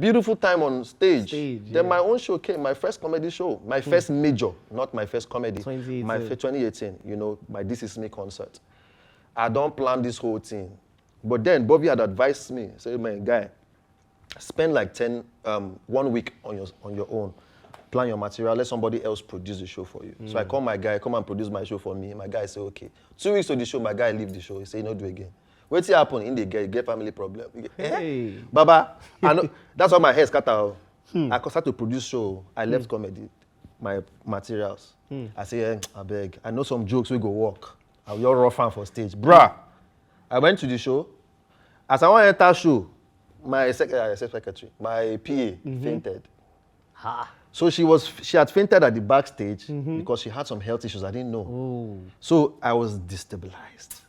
beautiful time on stage. Then my own show came, my first comedy show, my first major, not my first comedy. 2018. My 2018, you know, my This Is Me concert. I don't plan this whole thing. But then Bovi had advised me, say, man, guy, spend like 1 week on your own. Plan your material, let somebody else produce the show for you. So I call my guy, come and produce my show for me. My guy say, okay. 2 weeks to the show, my guy leave the show. He say, no, do again. What's happen in the get family problem? Hey. Baba, I know, that's why my hair scatter. I start to produce show. I left comedy, my materials. I say, I beg. I know some jokes we go work. I'm your rough fan for stage. Bruh, I went to the show. As I want to enter show, my secretary, my PA fainted. So she had fainted at the backstage because she had some health issues I didn't know. So I was destabilized.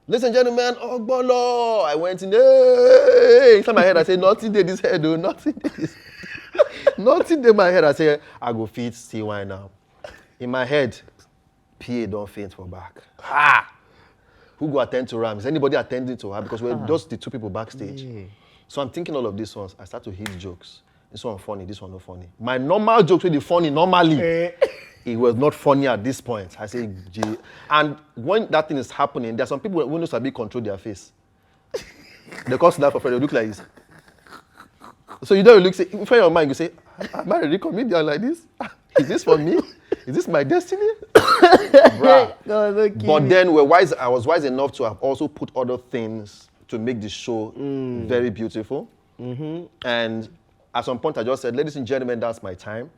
Listen, gentlemen, Ogbolor. I went in there. Inside my head, I said, nothing there this head, though. Nothing there. Nothing there in my head. I said, I go feed CY now. In my head, PA don't faint for back. Who go attend to Ram? Is anybody attending to her? Because we're just the two people backstage. So I'm thinking all of these ones. I start to hit jokes. This one funny, this one not funny. My normal jokes were the funny normally. It was not funny at this point. I say, and when that thing is happening, there are some people who know to control their face. They call that for friend, they look like this. So you don't look, say, in your mind, you say, am I a comedian like this? Is this for me? Is this my destiny? But then I was wise enough to have also put other things to make the show very beautiful. And at some point I just said, ladies and gentlemen, that's my time.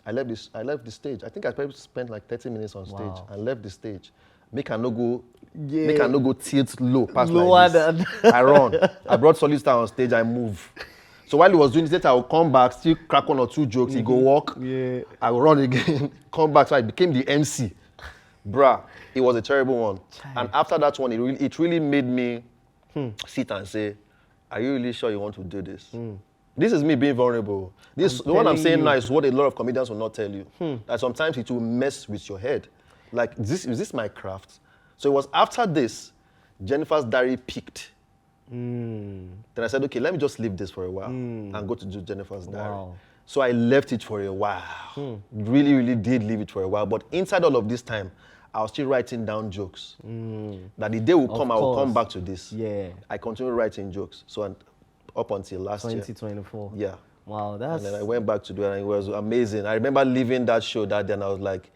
I left the stage. I think I probably spent like 30 minutes on stage and left the stage. Make a no go tilt low, pass Lower like this. I run. I brought Solid Star on stage, I move. So while he was doing this, I would come back, still crack 1 or 2 jokes, he go walk, I would run again, come back, so I became the MC. Bruh, it was a terrible one. And after that one, it really made me sit and say, are you really sure you want to do this? This is me being vulnerable. The one I'm saying now is what a lot of comedians will not tell you. That sometimes it will mess with your head. Like, is this my craft? So it was after this, Jenifa's diary peaked. Then I said, okay, let me just leave this for a while and go to do Jenifa's diary. So I left it for a while. Really, really did leave it for a while. But inside all of this time, I was still writing down jokes. That the day will come, I will come back to this. Yeah. I continued writing jokes. So up until last year. 2024. Yeah. Wow, that's... And then I went back to do it and it was amazing. I remember leaving that show that day and I was like,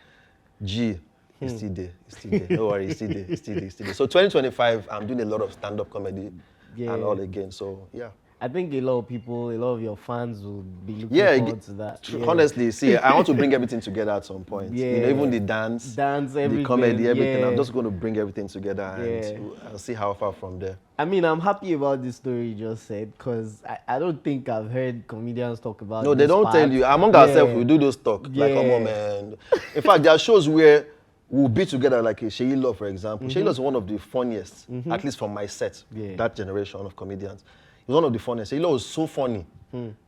gee, it's still there, it's still there. Don't worry, it's still there, it's still there, it's still there. So 2025, I'm doing a lot of stand-up comedy and all again, so yeah. I think a lot of people, a lot of your fans will be looking forward to that. Honestly, see, I want to bring everything together at some point. You know, even the dance, everything, the comedy, everything. I'm just going to bring everything together and I'll see how far from there. I mean, I'm happy about this story you just said because I don't think I've heard comedians talk about No, they don't tell you. Among ourselves, we do those talk. Like, come on, man. In fact, there are shows where we'll be together, like a seyilaw, for example. Seyilaw is one of the funniest, at least from my set, that generation of comedians. He was one of the funniest. Seyilaw was so funny.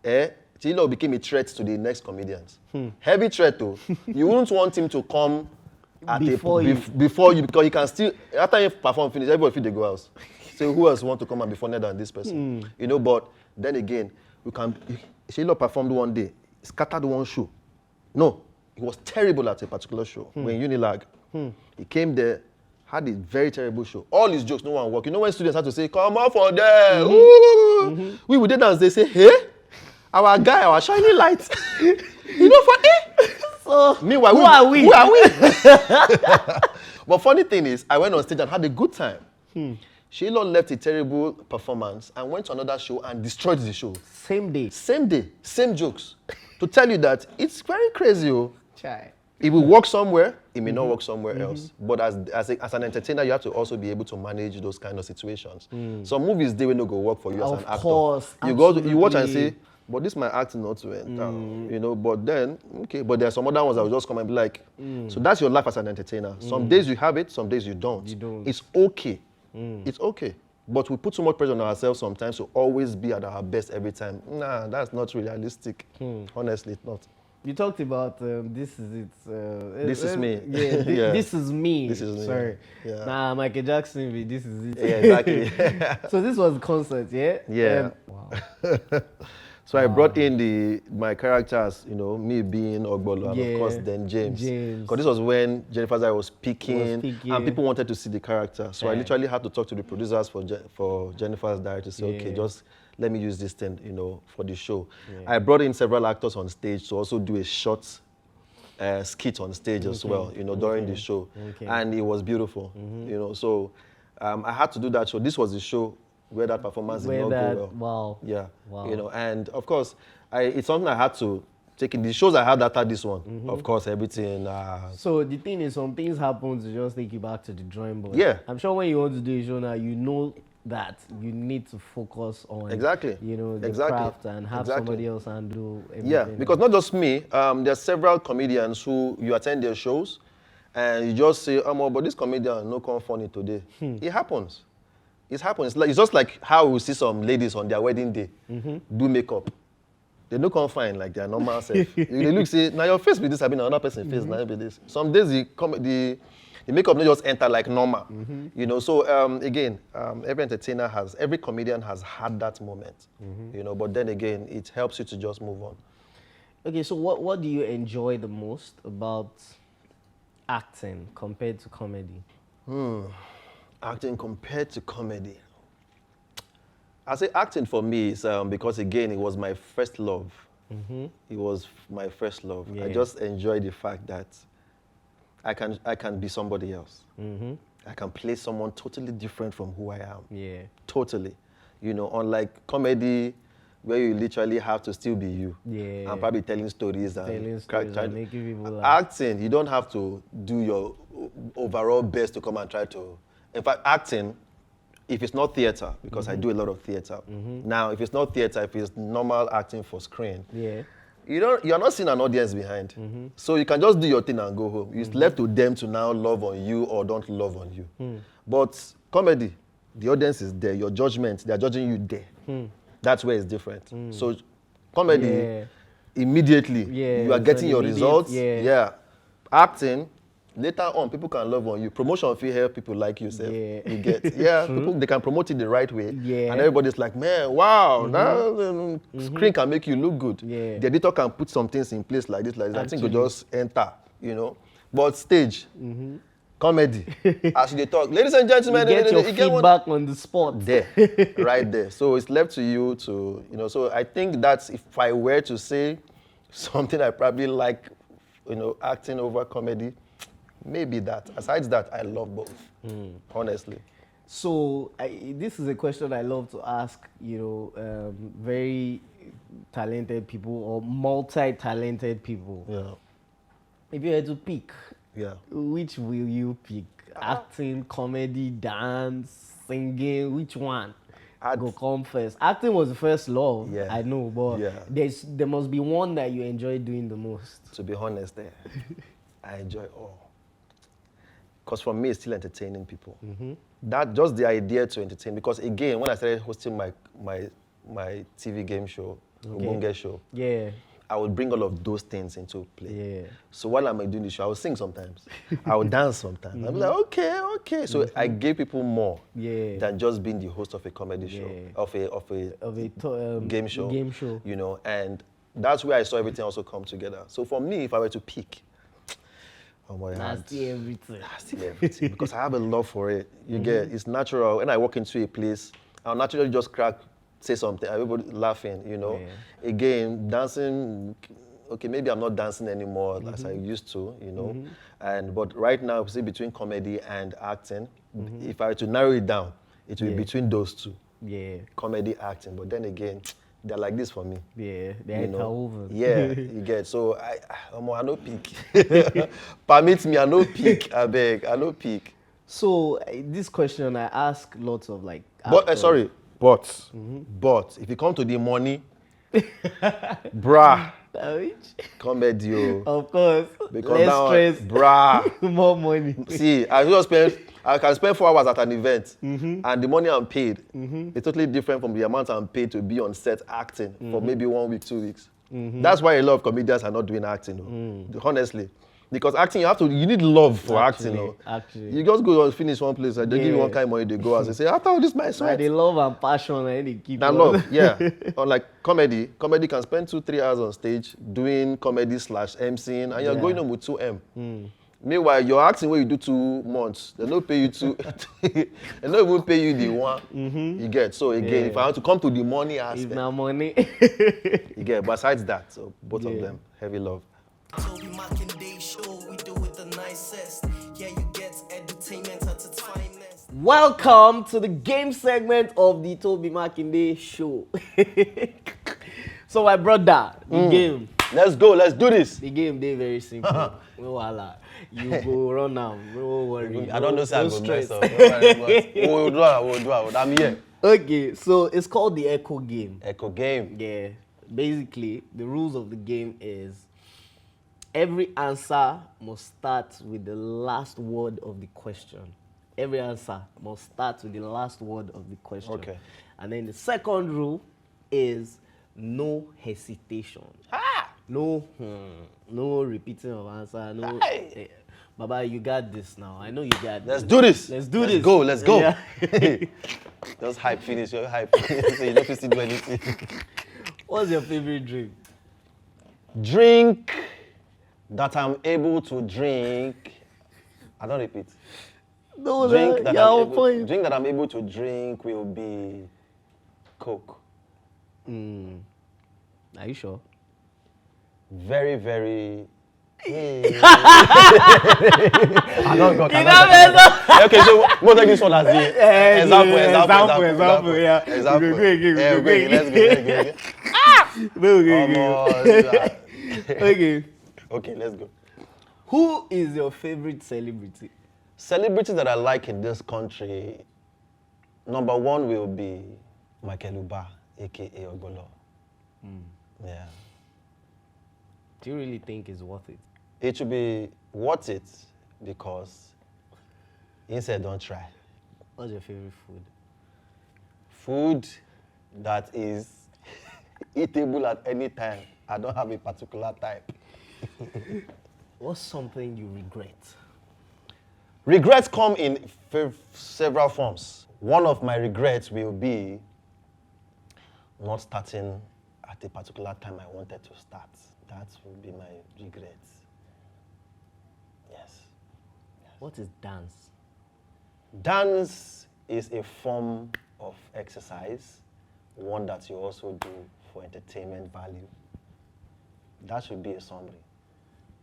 Seyilaw became a threat to the next comedians. Heavy threat, though. You wouldn't want him to come before you, because you can still, after you perform finish, everybody feel they go out. So who else want to come and be funnier than this person? You know, but then again, Seyilaw performed one day, scattered one show. No, he was terrible at a particular show. When Unilag, he came there, had a very terrible show. All his jokes, no one worked. You know when students had to say, come on for there. We would dance, they say, hey, our guy, our shiny light. You know, for meanwhile, who are we? Who are we? But funny thing is, I went on stage and had a good time. Seyilaw left a terrible performance and went to another show and destroyed the show. Same day. Same day, same jokes. To tell you that it's very crazy. Chai. It will work somewhere, it may not work somewhere else. But as an entertainer, you have to also be able to manage those kind of situations. Some movies, they will not go work for you as an actor. Of course, you watch and say, but this my acting not to enter. You know, but then, okay, but there are some other ones that will just come and be like, so that's your life as an entertainer. Some days you have it, some days you don't. It's okay. It's okay. But we put so much pressure on ourselves sometimes to always be at our best every time. Nah, that's not realistic. Honestly, it's not. You talked about this is it. This is me. Yeah, this is me. This is me. Sorry. Yeah. Nah, Michael Jackson, this is it. Yeah, exactly. So this was a concert, yeah? Yeah. Wow. So I brought in my characters, you know, me being Ogbolor and of course then James. Because this was when Jenifa's eye was peaking and people wanted to see the character. So I literally had to talk to the producers for Jenifa's diary to say, okay, just let me use this thing, you know, for the show. I brought in several actors on stage to also do a short skit on stage as well, you know, during the show. And it was beautiful, you know. So I had to do that show. This was the show where that performance did not go well. Wow. Yeah. Wow. You know, and of course, it's something I had to take in. The shows I had after this one, of course, everything. So the thing is, some things happen to just take you back to the drawing board. Yeah. I'm sure when you want to do a show now, you know that you need to focus on you know, the craft and have somebody else handle everything. Yeah, because not just me, there are several comedians who you attend their shows and you just say, oh, but this comedian no come funny today. It happens. It happens. It's just like how we see some ladies on their wedding day do makeup. They no come fine like their normal self. They look, say, now your face be this, I mean another person's face, now be this. Some days the makeup not just enter like normal. You know, so again, every comedian has had that moment. You know, but then again, it helps you to just move on. Okay, so what do you enjoy the most about acting compared to comedy? Acting compared to comedy. I say acting for me is because again, it was my first love. It was my first love. Yeah. I just enjoy the fact that I can be somebody else. I can play someone totally different from who I am. Yeah. Totally. You know, unlike comedy, where you literally have to still be you. Yeah. And probably telling stories and making people laugh. Acting, you don't have to do your overall best to come and try to. In fact, acting, if it's not theater, because I do a lot of theater. Now, if it's not theater, if it's normal acting for screen, you're not seeing an audience behind. So you can just do your thing and go home. It's left to them to now love on you or don't love on you. But comedy, the audience is there. Your judgment, they're judging you there. That's where it's different. So comedy, immediately, you are getting your results. Acting, later on, people can love on you. Promotion fee help people like you, say. You get, people, they can promote it the right way. And everybody's like, man, wow, that screen can make you look good. The editor can put some things in place like this. I think you just enter, you know. But stage, comedy, as they talk, ladies and gentlemen, you get your feedback on the spot. There, right there. So it's left to you to, you know, so I think that's, if I were to say something I probably like, you know, acting over comedy, maybe that. Aside that, I love both, honestly. So this is a question I love to ask, you know, very talented people or multi-talented people. If you had to pick, which will you pick? Acting, comedy, dance, singing, which one? Go come first. Acting was the first love, I know, but there must be one that you enjoy doing the most. To be honest, I enjoy all. Because for me, it's still entertaining people. That just the idea to entertain. Because again, when I started hosting my TV game show, Ubunge show, I would bring all of those things into play. So while I'm doing the show, I would sing sometimes. I would dance sometimes. I'd be like, okay. So I gave people more than just being the host of a comedy show, of a game show. You know, and that's where I saw everything also come together. So for me, if I were to pick, That's everything. Because I have a love for it. You get, it's natural. When I walk into a place, I'll naturally just say something, everybody laughing, you know. Again, dancing, okay, maybe I'm not dancing anymore as I used to, you know. But right now, see, between comedy and acting, if I were to narrow it down, it will be between those two. Comedy, acting. But then again, they're like this for me. They're interwoven. You get. So I no peak. Permit me, I no peak. I beg, I no peak. So this question I ask lots of like. But if you come to the money, brah, comedy, of course, because less stress, brah, more money. See, I can spend 4 hours at an event, and the money I'm paid is totally different from the amount I'm paid to be on set acting for maybe 1 week, 2 weeks. That's why a lot of comedians are not doing acting, honestly. Because acting, you need love for acting. Actually. You just go and finish one place, and they give you one kind of money, they go out and say, after all this, my sweat. They love and passion, and they keep that love, Unlike comedy can spend 2-3 hours on stage doing comedy / MCing, and you're going home with 2M. Meanwhile, you're acting where you do 2 months. They don't pay you they don't even pay you the one you get. So again, if I want to come to the money aspect, it's not money. You get. Besides that, so both of them, heavy love. Tobimakinde Show, we do it the nicest. Yeah, you get entertainment at its finest. Welcome to the game segment of the Tobimakinde Show. So my brother, the game. Let's go, let's do this. The game, they very simple. No wala. You go run now, no worry. I don't know, sir. No stress. We'll do it. I'm here. Okay, so it's called the Echo game. Echo game. Yeah. Basically, the rules of the game is every answer must start with the last word of the question. Every answer must start with the last word of the question. Okay. And then the second rule is no hesitation. No repeating of answer. No. Baba, you got this now. I know you got this. Let's do this. Let's do this. Let's go. Yeah. Just hype finish. You're hype. So you don't have to do anything. What's your favorite drink? Drink that I'm able to drink. I don't repeat. No, drink that I'm able to drink will be Coke. Are you sure? Very, very. I Okay, so we'll take this one as the example. Yeah. Let's go. Okay. Okay, let's go. Who is your favorite celebrity? Celebrities that I like in this country, number one will be Michael Uba, aka Ogbolor. Yeah. Do you really think it's worth it? It should be worth it because he said don't try. What's your favorite food? Food that is eatable at any time. I don't have a particular type. What's something you regret? Regrets come in several forms. One of my regrets will be not starting at a particular time I wanted to start. That will be my regret. Yes. What is dance? Dance is a form of exercise, one that you also do for entertainment value. That should be a summary.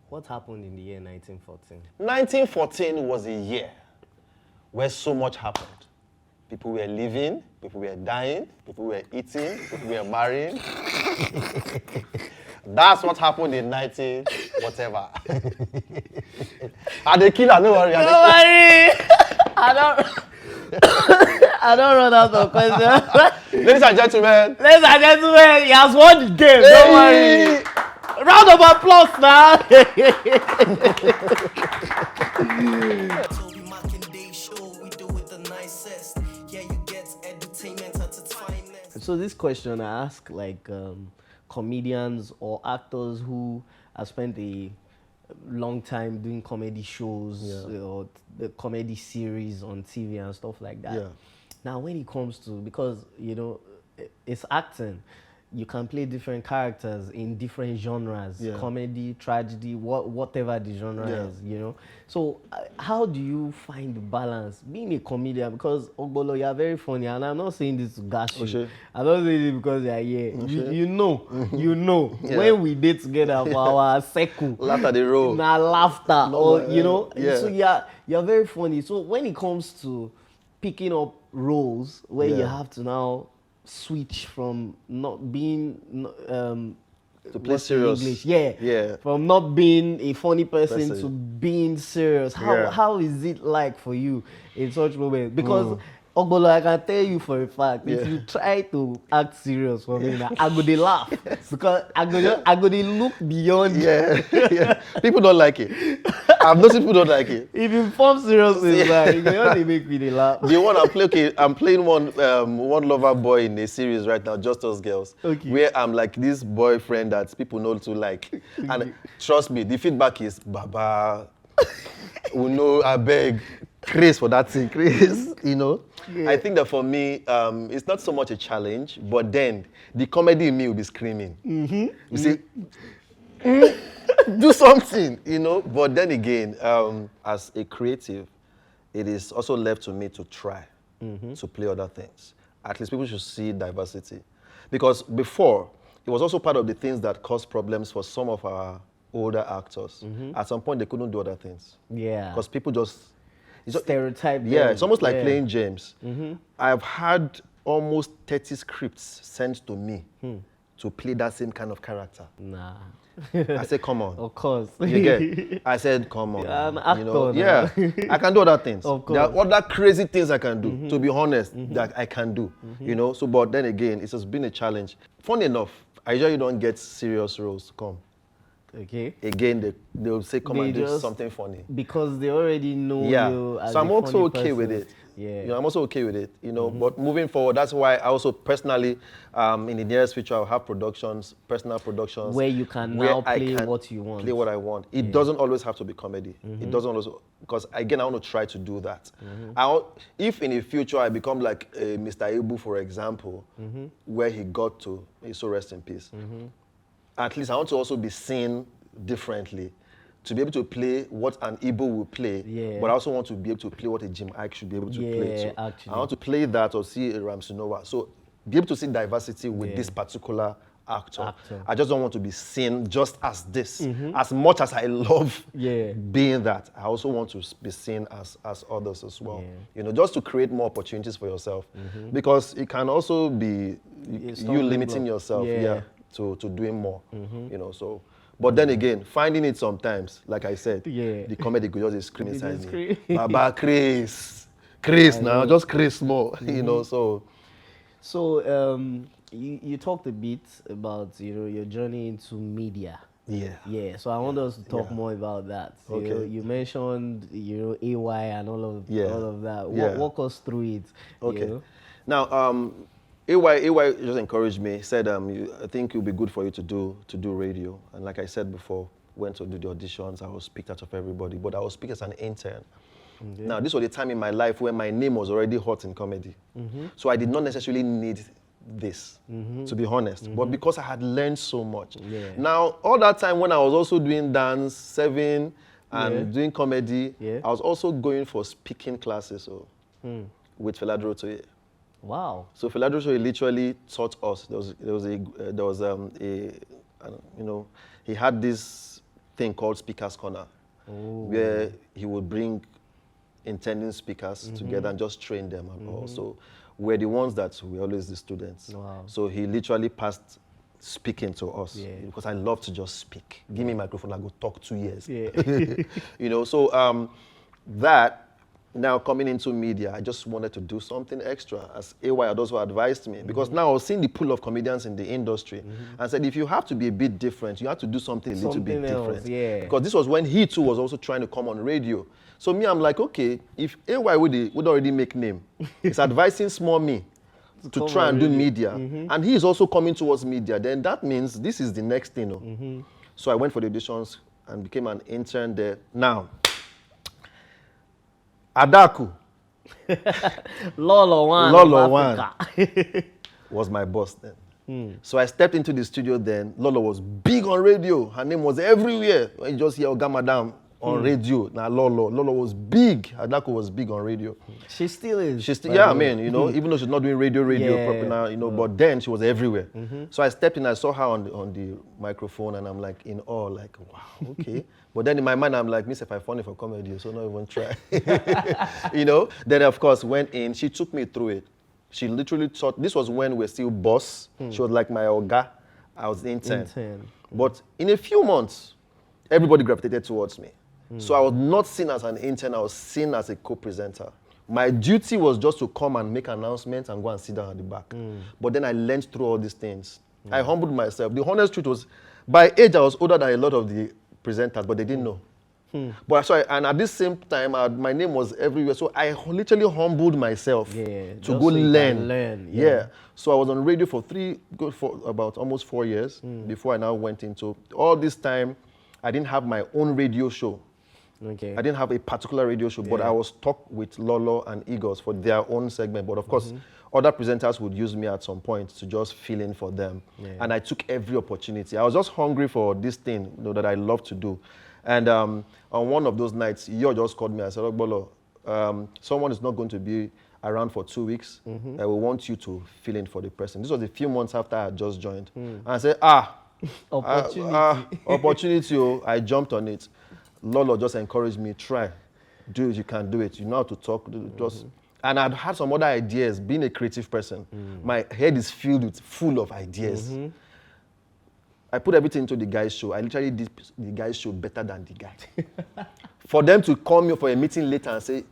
What happened in the year 1914? 1914 was a year where so much happened. People were living, people were dying, people were eating, people were marrying. That's what happened in 19 whatever. Are they killer? No worry. Don't worry. I don't run out of questions. Ladies and gentlemen. Ladies and gentlemen, he has won the game. Don't worry. Round of applause now. tobimakinde show, we do it the nicest. Yeah, you get entertainment at its finest. So this question I ask like comedians or actors who have spent a long time doing comedy shows or the comedy series on TV and stuff like that. Yeah. Now when it comes to, because you know it's acting, you can play different characters in different genres, comedy, tragedy, whatever the genre is, you know. So how do you find the balance being a comedian? Because Ogbolor, you are very funny, and I'm not saying this to gash you. I'm not saying it because you are here. You know, when we did together for our circle, Laughter the roll. na laughter, or you know. So you're very funny. So when it comes to picking up roles where you have to now switch from not being to play serious. English, from not being a funny person to being serious. How is it like for you in such moments? Because Ogbolor, I can tell you for a fact, if you try to act serious for me, I go dey laugh because I go dey look beyond. People don't like it. I've noticed people don't like it. If you form serious, it's like you go only make me dey laugh. The one I'm playing, I'm playing one lover boy in a series right now, Just Us Girls, where I'm like this boyfriend that people know to like, and trust me, the feedback is Baba, Uno, I beg, Chris for that thing, Chris, you know. I think that for me, it's not so much a challenge, but then the comedy in me will be screaming. You see, do something, you know. But then again, as a creative, it is also left to me to try to play other things. At least people should see diversity. Because before, it was also part of the things that caused problems for some of our older actors. At some point, they couldn't do other things. Because people just... stereotype. It's almost like playing James. I've had almost 30 scripts sent to me to play that same kind of character. Nah. I said, come on. Of course. You get? I said, come on. Yeah, I'm an actor, you know? now. I can do other things. Of There course. are other crazy things I can do, to be honest, that I can do. You know, so but then again, it has been a challenge. Funny enough, I usually don't get serious roles to come. Again, they'll say, come and do something funny. Because they already know you as so I'm a also funny okay person. with it. You know, I'm also okay with it, you know. But moving forward, that's why I also personally, in the nearest future, I'll have productions, personal productions. Where you can now play what you want. Play what I want. It doesn't always have to be comedy. It doesn't always, because again, I want to try to do that. If in the future I become like Mr. Ibu, for example, where he got to, may so rest in peace. At least I want to also be seen differently, to be able to play what an Igbo will play, but I also want to be able to play what a Jimiyke should be able to play. So actually. I want to play that or see a Ramsey Noah. So be able to see diversity with this particular actor. I just don't want to be seen just as this. As much as I love being that, I also want to be seen as others as well. You know, just to create more opportunities for yourself. Because it can also be you limiting yourself. to doing more, you know. So, but then again, finding it sometimes, like I said, the comedy could just scream inside me. Baba, Chris now, just Chris more, you know. So you talked a bit about your journey into media. Yeah. So I want us to talk more about that. Okay. You mentioned AY and all of that. Walk us through it. Okay. Now AY just encouraged me. Said I think it would be good for you to do radio. And like I said before, went to do the auditions. I was picked out of everybody, but I was picked as an intern. Now this was a time in my life where my name was already hot in comedy, so I did not necessarily need this, to be honest, but because I had learned so much. Now, all that time when I was also doing dance, serving, and doing comedy, I was also going for speaking classes with Feladro. Wow. So Feladro literally taught us. He had this thing called Speakers Corner, where he would bring intending speakers together and just train them. And also, we're the ones that we always the students. Wow. So he literally passed speaking to us because I love to just speak. Give me a microphone, I go talk 2 years. You know, so that now coming into media, I just wanted to do something extra, as AY had also advised me, because now I was seeing the pool of comedians in the industry and said, if you have to be a bit different, you have to do something a little bit different. Because this was when he too was also trying to come on radio. So me, I'm like, okay, if AY would already make name, he's advising small me to try and do media, and he is also coming towards media, then that means this is the next thing. So I went for the auditions and became an intern there. Now, Adaku. Lolo One was my boss then. So I stepped into the studio then. Lolo was big on radio. Her name was everywhere. You just hear Oga Madam on radio. Now Lolo was big. Adaku was big on radio. She still is. She's still, I mean, you know, even though she's not doing radio proper now, you know, but then she was everywhere. So I stepped in, I saw her on the microphone, and I'm like in awe, like, wow, okay. But then in my mind, I'm like, if I funny for comedy, so not even try. You know? Then, of course, went in. She took me through it. She literally taught. This was when we were still boss. She was like my Oga. I was intern. But in a few months, everybody gravitated towards me. So I was not seen as an intern. I was seen as a co-presenter. My duty was just to come and make announcements and go and sit down at the back. But then I learned through all these things. I humbled myself. The honest truth was, by age, I was older than a lot of the presenters, but they didn't know. But sorry, and at this same time, my name was everywhere. So I literally humbled myself to go learn. So I was on radio for about almost 4 years before I now went into all this time. I didn't have my own radio show. I didn't have a particular radio show, but I was stuck with Lolo and Eagles for their own segment. But of course, other presenters would use me at some point to just fill in for them. And I took every opportunity. I was just hungry for this thing, you know, that I love to do. And on one of those nights, Iyke just called me and said, Ogbolor, someone is not going to be around for 2 weeks. I will want you to fill in for the person. This was a few months after I had just joined. And I said, opportunity. I jumped on it. Lolo just encouraged me, try, do it, you can do it. You know how to talk, just. And I'd had some other ideas, being a creative person. My head is full of ideas. I put everything into the guy's show. I literally did the guy's show better than the guy. For them to call me for a meeting later and say,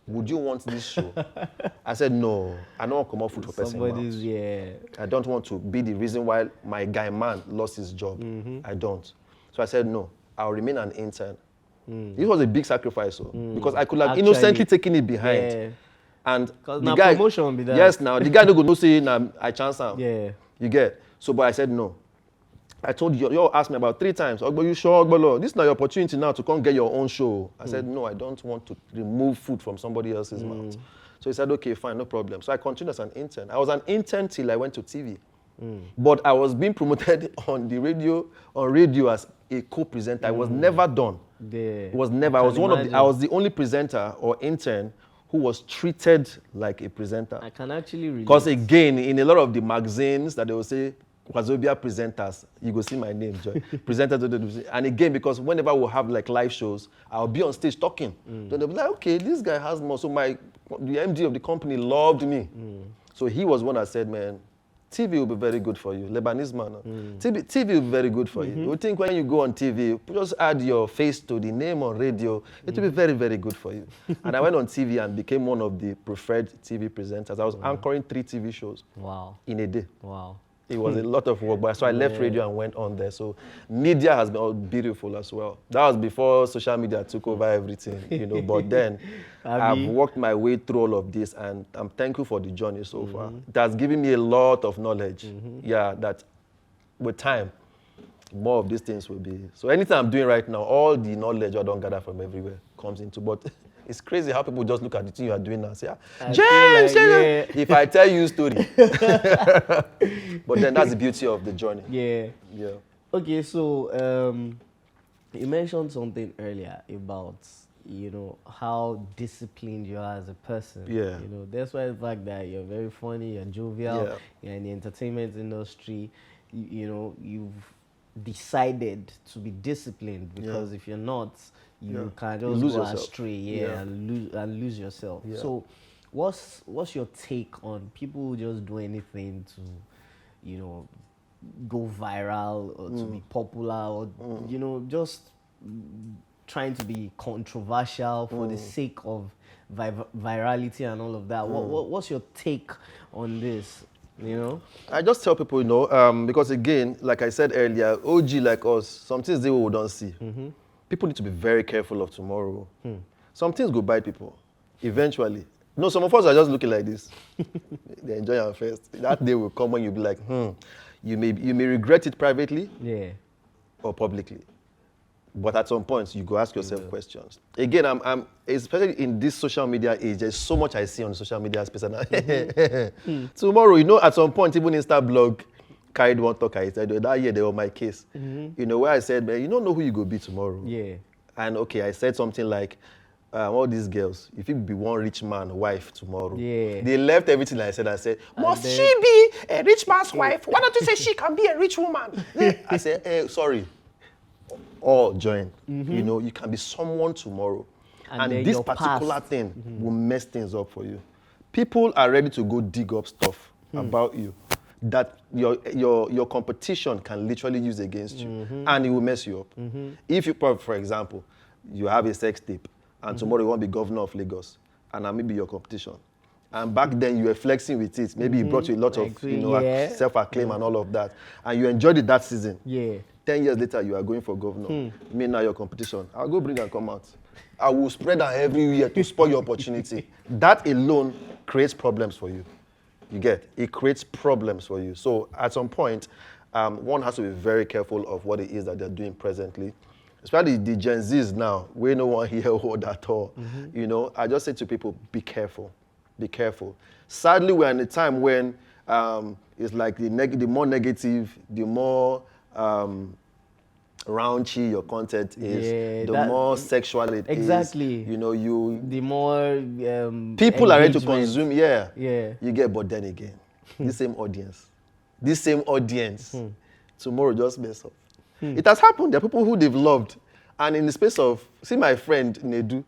would you want this show? I said, no, I don't want to come off food for person mouth. I don't want to be the reason why my guy man lost his job. I don't. So I said, no, I'll remain an intern. This was a big sacrifice, because I could have innocently taken it behind. And the guy, promotion be that. Yes, now the guy don't go no say now I chance him. You get. So, but I said no. I told you asked me about 3 times. Ogbo, you sure, Ogbolor? This is not your opportunity now to come get your own show. I said no, I don't want to remove food from somebody else's mouth. So he said, okay, fine, no problem. So I continued as an intern. I was an intern till I went to TV. But I was being promoted on the radio as a co-presenter. I was never done. It was never. I was the only presenter or intern who was treated like a presenter. I can actually relate. Because again, in a lot of the magazines that they will say, Wazobia presenters, you go see my name, Joy. Presenters, and again, because whenever we have like live shows, I'll be on stage talking. Then they'll be like, okay, this guy has more. So the MD of the company loved me. So he was one that said, man, TV will be very good for you. Lebanese man. TV will be very good for you. You think when you go on TV, just add your face to the name on radio, it will be very, very good for you. And I went on TV and became one of the preferred TV presenters. I was anchoring 3 TV shows in a day. Wow. It was a lot of work, but so I left radio and went on there. So media has been all beautiful as well. That was before social media took over everything, you know. But then I've worked my way through all of this, and I'm thankful for the journey so far. It has given me a lot of knowledge. Yeah, that with time, more of these things will be. So anything I'm doing right now, all the knowledge I don't gather from everywhere comes into. But it's crazy how people just look at the thing you are doing now and say, James, if I tell you a story. But then that's the beauty of the journey. Yeah. Okay, so you mentioned something earlier about, you know, how disciplined you are as a person. Yeah. You know, that's why the fact that you're very funny, you're jovial, you're in the entertainment industry, you know, you've decided to be disciplined, because if you're not, you can just lose go yourself. astray, and lose yourself. So what's your take on people who just do anything to, you know, go viral or to be popular, or you know, just trying to be controversial for the sake of virality and all of that? What's your take on this? You know, I just tell people, you know, because again, like I said earlier, OG like us, some things they will don't see. People need to be very careful of tomorrow. Some things go bite people, eventually. No, some of us are just looking like this. They enjoy our first. That day will come when you'll be like, you may regret it privately or publicly. But at some point, you go ask yourself questions. Again, I'm especially in this social media age, there's so much I see on the social media space. And tomorrow, you know, at some point, even Insta blog carried one talk I said, that year they were my case. You know, where I said, man, you don't know who you go be tomorrow. And okay, I said something like, all these girls, if you be one rich man wife tomorrow, they left everything I said and said, must she be a rich man's wife? Why don't you say she can be a rich woman? I said, sorry. All join. You know, you can be someone tomorrow. And this particular thing will mess things up for you. People are ready to go dig up stuff about you that your competition can literally use against you, and it will mess you up. If you, for example, you have a sex tape, and tomorrow you want to be governor of Lagos, and I may be your competition. And back then you were flexing with it. Maybe it brought you a lot of self-acclaim and all of that. And you enjoyed it that season. 10 years later, you are going for governor. Me now your competition. I'll go bring and come out. I will spread that everywhere to spoil your opportunity. That alone creates problems for you. You get? It creates problems for you. So at some point, one has to be very careful of what it is that they're doing presently. Especially the Gen Zs now, we no one hear word at all. You know, I just say to people, be careful. Be careful. Sadly, we're in a time when it's like the more negative, the more raunchy your content is, the more sexual it is. You know, the more people are ready to consume. You get, but then again, this same audience, tomorrow just mess up. It has happened. There are people who they've loved, and in the space of, see my friend Nedu.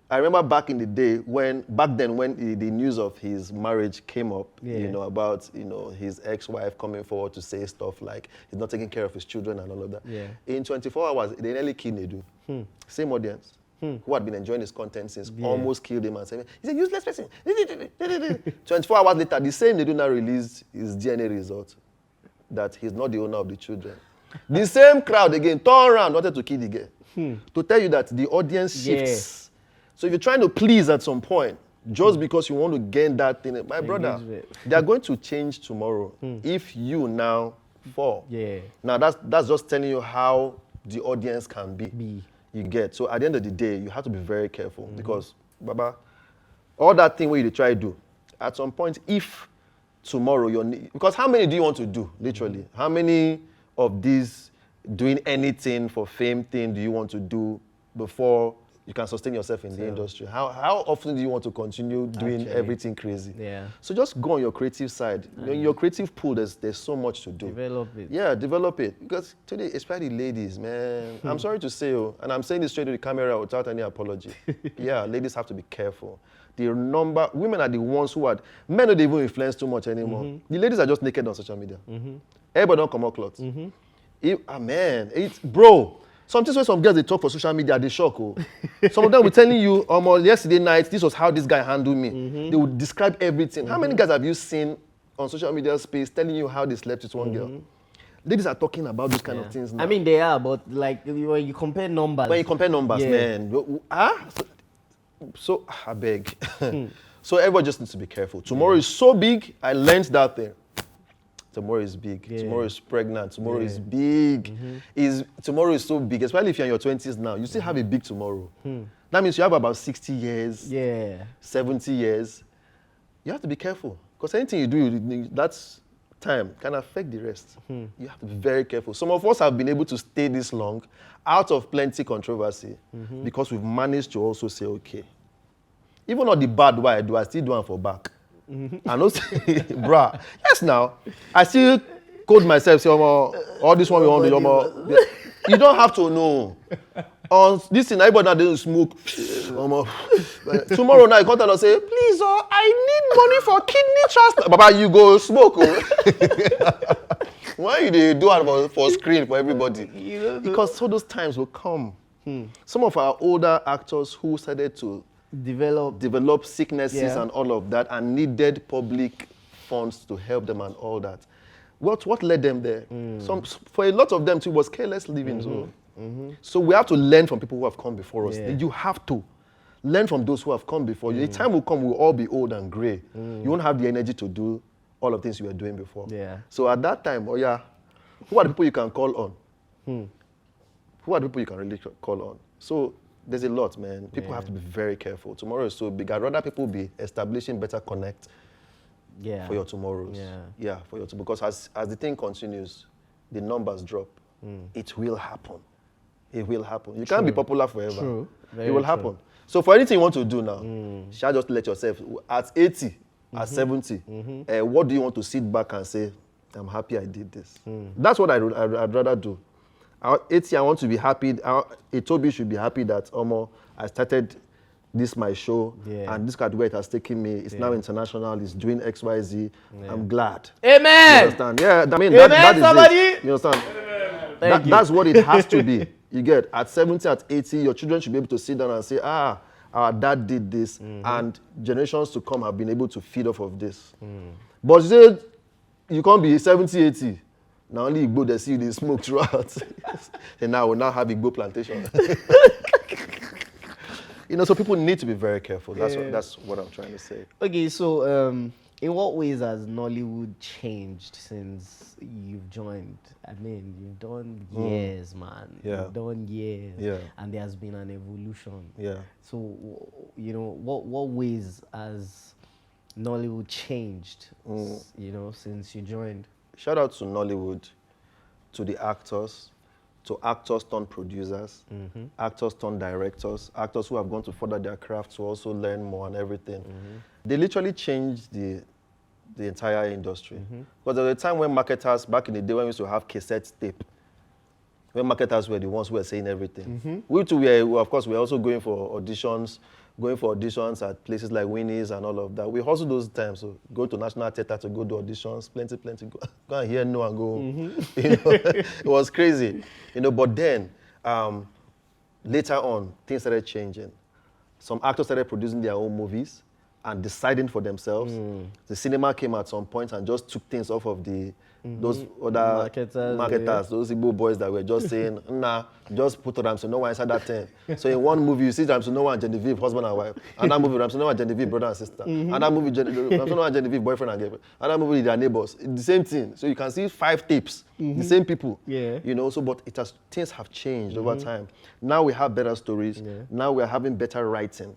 I remember back in the day when the news of his marriage came up, you know, about, you know, his ex-wife coming forward to say stuff like he's not taking care of his children and all of that. In 24 hours, they nearly killed Nedu. Same audience who had been enjoying his content since, almost killed him and said, he's a useless person. 24 hours later, the same Nedu now released his DNA result that he's not the owner of the children. The same crowd again turned around, wanted to kill the girl. To tell you that the audience shifts. So if you're trying to please at some point, just because you want to gain that thing, my brother, they are going to change tomorrow if you now fall. Now that's just telling you how the audience can be. You get. So at the end of the day, you have to be very careful because, Baba, all that thing where you try to do, at some point, if tomorrow because how many do you want to do, literally? How many of these doing anything for fame thing do you want to do before you can sustain yourself in the industry. How often do you want to continue doing everything crazy? Yeah. So just go on your creative side. In your creative pool, there's so much to do. Develop it. Yeah, develop it. Because today, especially ladies, man, I'm sorry to say, and I'm saying this straight to the camera without any apology. Yeah, ladies have to be careful. Women are the ones who are, men don't even influence too much anymore. The ladies are just naked on social media. Everybody don't come out clothes. Man, bro. Sometimes when some girls, they talk for social media, they shock. Oh. Some of them will telling you, yesterday night, this was how this guy handled me. They would describe everything. How many guys have you seen on social media space telling you how they slept with one girl? Ladies are talking about these kind of things now. I mean, they are, but like when you compare numbers. When you compare numbers, man. So I beg. So everyone just needs to be careful. Tomorrow is so big, I learned that thing. Tomorrow is big. Yeah. Tomorrow is pregnant. Tomorrow is big. Tomorrow is so big, especially if you're in your 20s now. You still have a big tomorrow. That means you have about 60 years, 70 years. You have to be careful. Because anything you do, that's time can affect the rest. You have to be very careful. Some of us have been able to stay this long out of plenty controversy because we've managed to also say, okay, even on the bad way I do, I still do it for back. I know, bruh. Yes, now I still code myself. Say, all this one we want to do. You don't have to know. On this thing, everybody now doesn't smoke. Tomorrow night, you come and say, please, I need money for kidney transplant. Baba, you go smoke. Why you do it for screen for everybody? Because so those times will come. Some of our older actors who started to develop sicknesses and all of that and needed public funds to help them and all that. What led them there? For a lot of them too was careless living. So we have to learn from people who have come before us. You have to learn from those who have come before you. The time will come, we'll all be old and gray. You won't have the energy to do all of things you were doing before. So at that time, who are the people you can call on? Who are the people you can really call on? So there's a lot, man. People have to be very careful. Tomorrow is so big. I'd rather people be establishing better connect for your tomorrows. For your because as the thing continues, the numbers drop. It will happen. It will happen. You can't be popular forever. True. It will happen. So for anything you want to do now, shall just let yourself, at 80, at 70, what do you want to sit back and say, I'm happy I did this? That's what I'd rather do. At 80, I want to be happy. Tobi should be happy that I started this my show and this where it has taken me. It's now international. It's doing XYZ. I'm glad. Amen. You understand? Yeah, I mean Amen, that is somebody. it. You understand? That's what it has to be. You get at 70, at 80, your children should be able to sit down and say, our dad did this, and generations to come have been able to feed off of this. But you say you can't be 70, 80. Now only Igbo they see the smoke throughout. And now we'll now have Igbo plantation. So people need to be very careful. That's what I'm trying to say. Okay, so in what ways has Nollywood changed since you've joined? I mean, you've done years, man. You've done years. And there has been an evolution. So, what ways has Nollywood changed, since you joined? Shout out to Nollywood, to the actors, to actors turned producers, actors turned directors, actors who have gone to further their craft to also learn more and everything. They literally changed the entire industry. Because there was a time when marketers, back in the day when we used to have cassette tape, when marketers were the ones who were saying everything. We too, of course, we're also going for auditions at places like Winnie's and all of that. We hustle those times, so go to National Theatre to go do auditions, plenty, go and hear no and go. It was crazy. But then, later on, things started changing. Some actors started producing their own movies and deciding for themselves. The cinema came at some point and just took things off of those other marketers, those Igbo boys that were just saying, nah, just put Ramsey Noah inside that thing. So in one movie, you see Ramsey Noah and Jenifa, husband and wife. Another movie, Ramsey Noah and Jenifa, brother and sister. Another movie, Ramsey Noah and Jenifa, boyfriend and girlfriend. Another movie, their neighbors. The same thing. So you can see 5 tapes, the same people. But things have changed over time. Now we have better stories. Now we're having better writing.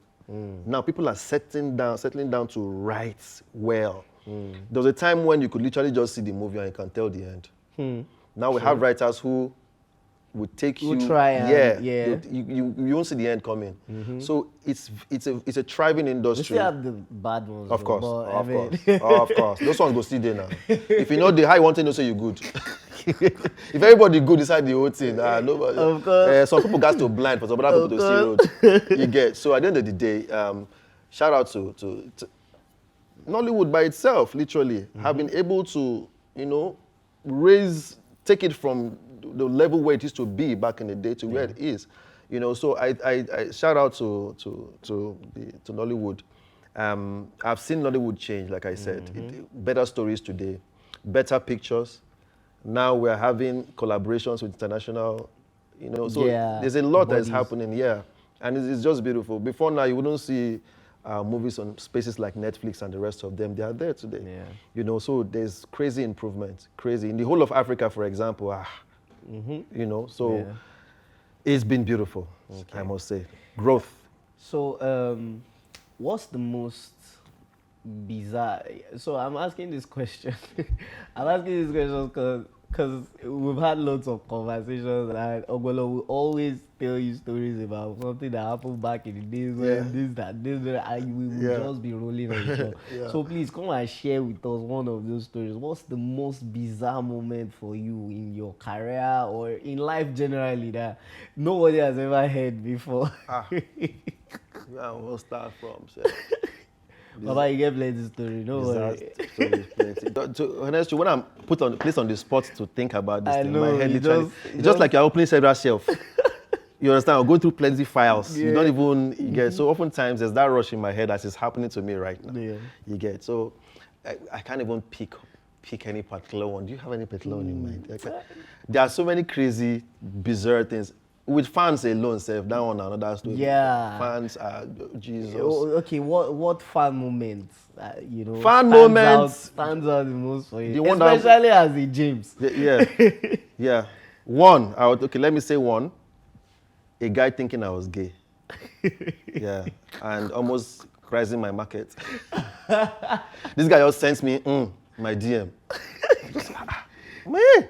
Now people are settling down to write well. There was a time when you could literally just see the movie and you can tell the end. Now we have writers who would take We'll you. try and- You won't see the end coming. So it's a thriving We industry. still have the bad ones. Of though, course, but, of I mean- course, of course. Those ones go still there now. If you know the high one thing, you say you good. If everybody good inside the whole thing, nobody. Of course. Some people got to blind for some other people to see road. You get. So at the end of the day, shout out to Nollywood by itself, literally, have been able to, take it from the level where it used to be back in the day to where it is. So I shout out to Nollywood. I've seen Nollywood change, like I said. Better stories today, better pictures. Now we're having collaborations with international, so there's a lot that is happening, and it's just beautiful. Before now, you wouldn't see movies on spaces like Netflix and the rest of them. They are there today. So there's crazy improvement, crazy. In the whole of Africa, for example, it's been beautiful, I must say. Growth. So, what's the most bizarre? So I'm asking this question. I'm asking this question because we've had lots of conversations, and Ogbolor will always tell you stories about something that happened back in the days when this, and we will just be rolling on the show. So please come and share with us one of those stories. What's the most bizarre moment for you in your career or in life generally that nobody has ever heard before? We'll start from. Baba, you get plenty story. No worry. Honestly, when I'm placed on the spot to think about this thing, know, my head you literally, just- it's just like you're opening several shelves. You understand? I'm going through plenty files. You don't even get. So oftentimes there's that rush in my head as it's happening to me right now. You get. So I can't even pick any particular one. Do you have any particular one in mind? There are so many crazy, bizarre things. With fans alone, that one another story. Yeah. Fans are Jesus. Okay, what fan moments? Fan moments stands out the most for you, the one that- especially as a James. Yeah. One. Let me say one. A guy thinking I was gay. And almost pricing my market. This guy just sends me my DM. Just, man.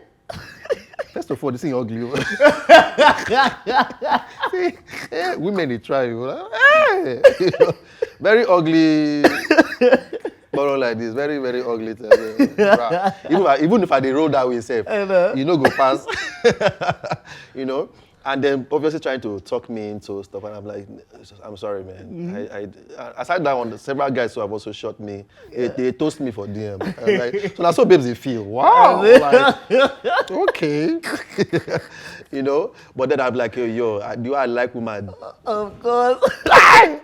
First of all, this thing ugly. Women they try. Very ugly. Borrow like this, very very ugly. Even if I dey roll that way, safe, go pass. And then obviously trying to talk me into stuff, and I'm like, I'm sorry, man. Aside that one, several guys who have also shot me, they toast me for DM. I'm like, so that's how babes they feel. Wow. Like, okay. But then I'm like, do I like women? Of course. I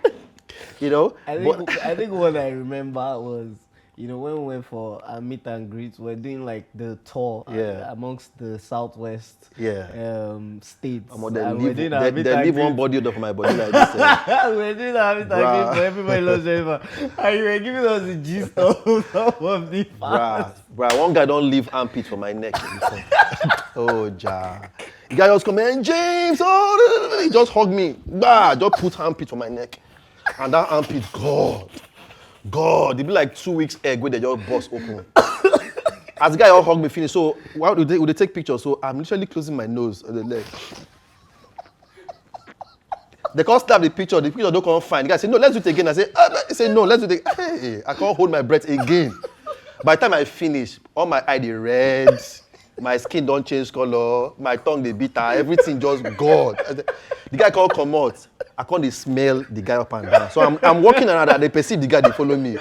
think what I remember was, when we went for a meet and greet, we're doing like the tour amongst the southwest states. They leave one body off my body like this. We're doing a meet and greet for everybody loves Jenifa. And you were giving us the gist of some of the fans. Bruh, one guy don't leave armpit for my neck. Oh, ja. The guy just come in, James, he just hugged me. Just put armpit for my neck. And that armpit, God, it be like 2 weeks egg where they just bust open. As the guy all hug me finish, so why would they take pictures? So I'm literally closing my nose on the leg. They can't snap the picture don't come fine. The guy say, no, let's do it again. I say, no, let's do it again. Hey, I can't hold my breath again. By the time I finish, all my eye they red, my skin don't change color, my tongue they bitter, everything just God. The guy can't come out. I can't smell the guy up and down. So I'm walking around and they perceive the guy, they follow me.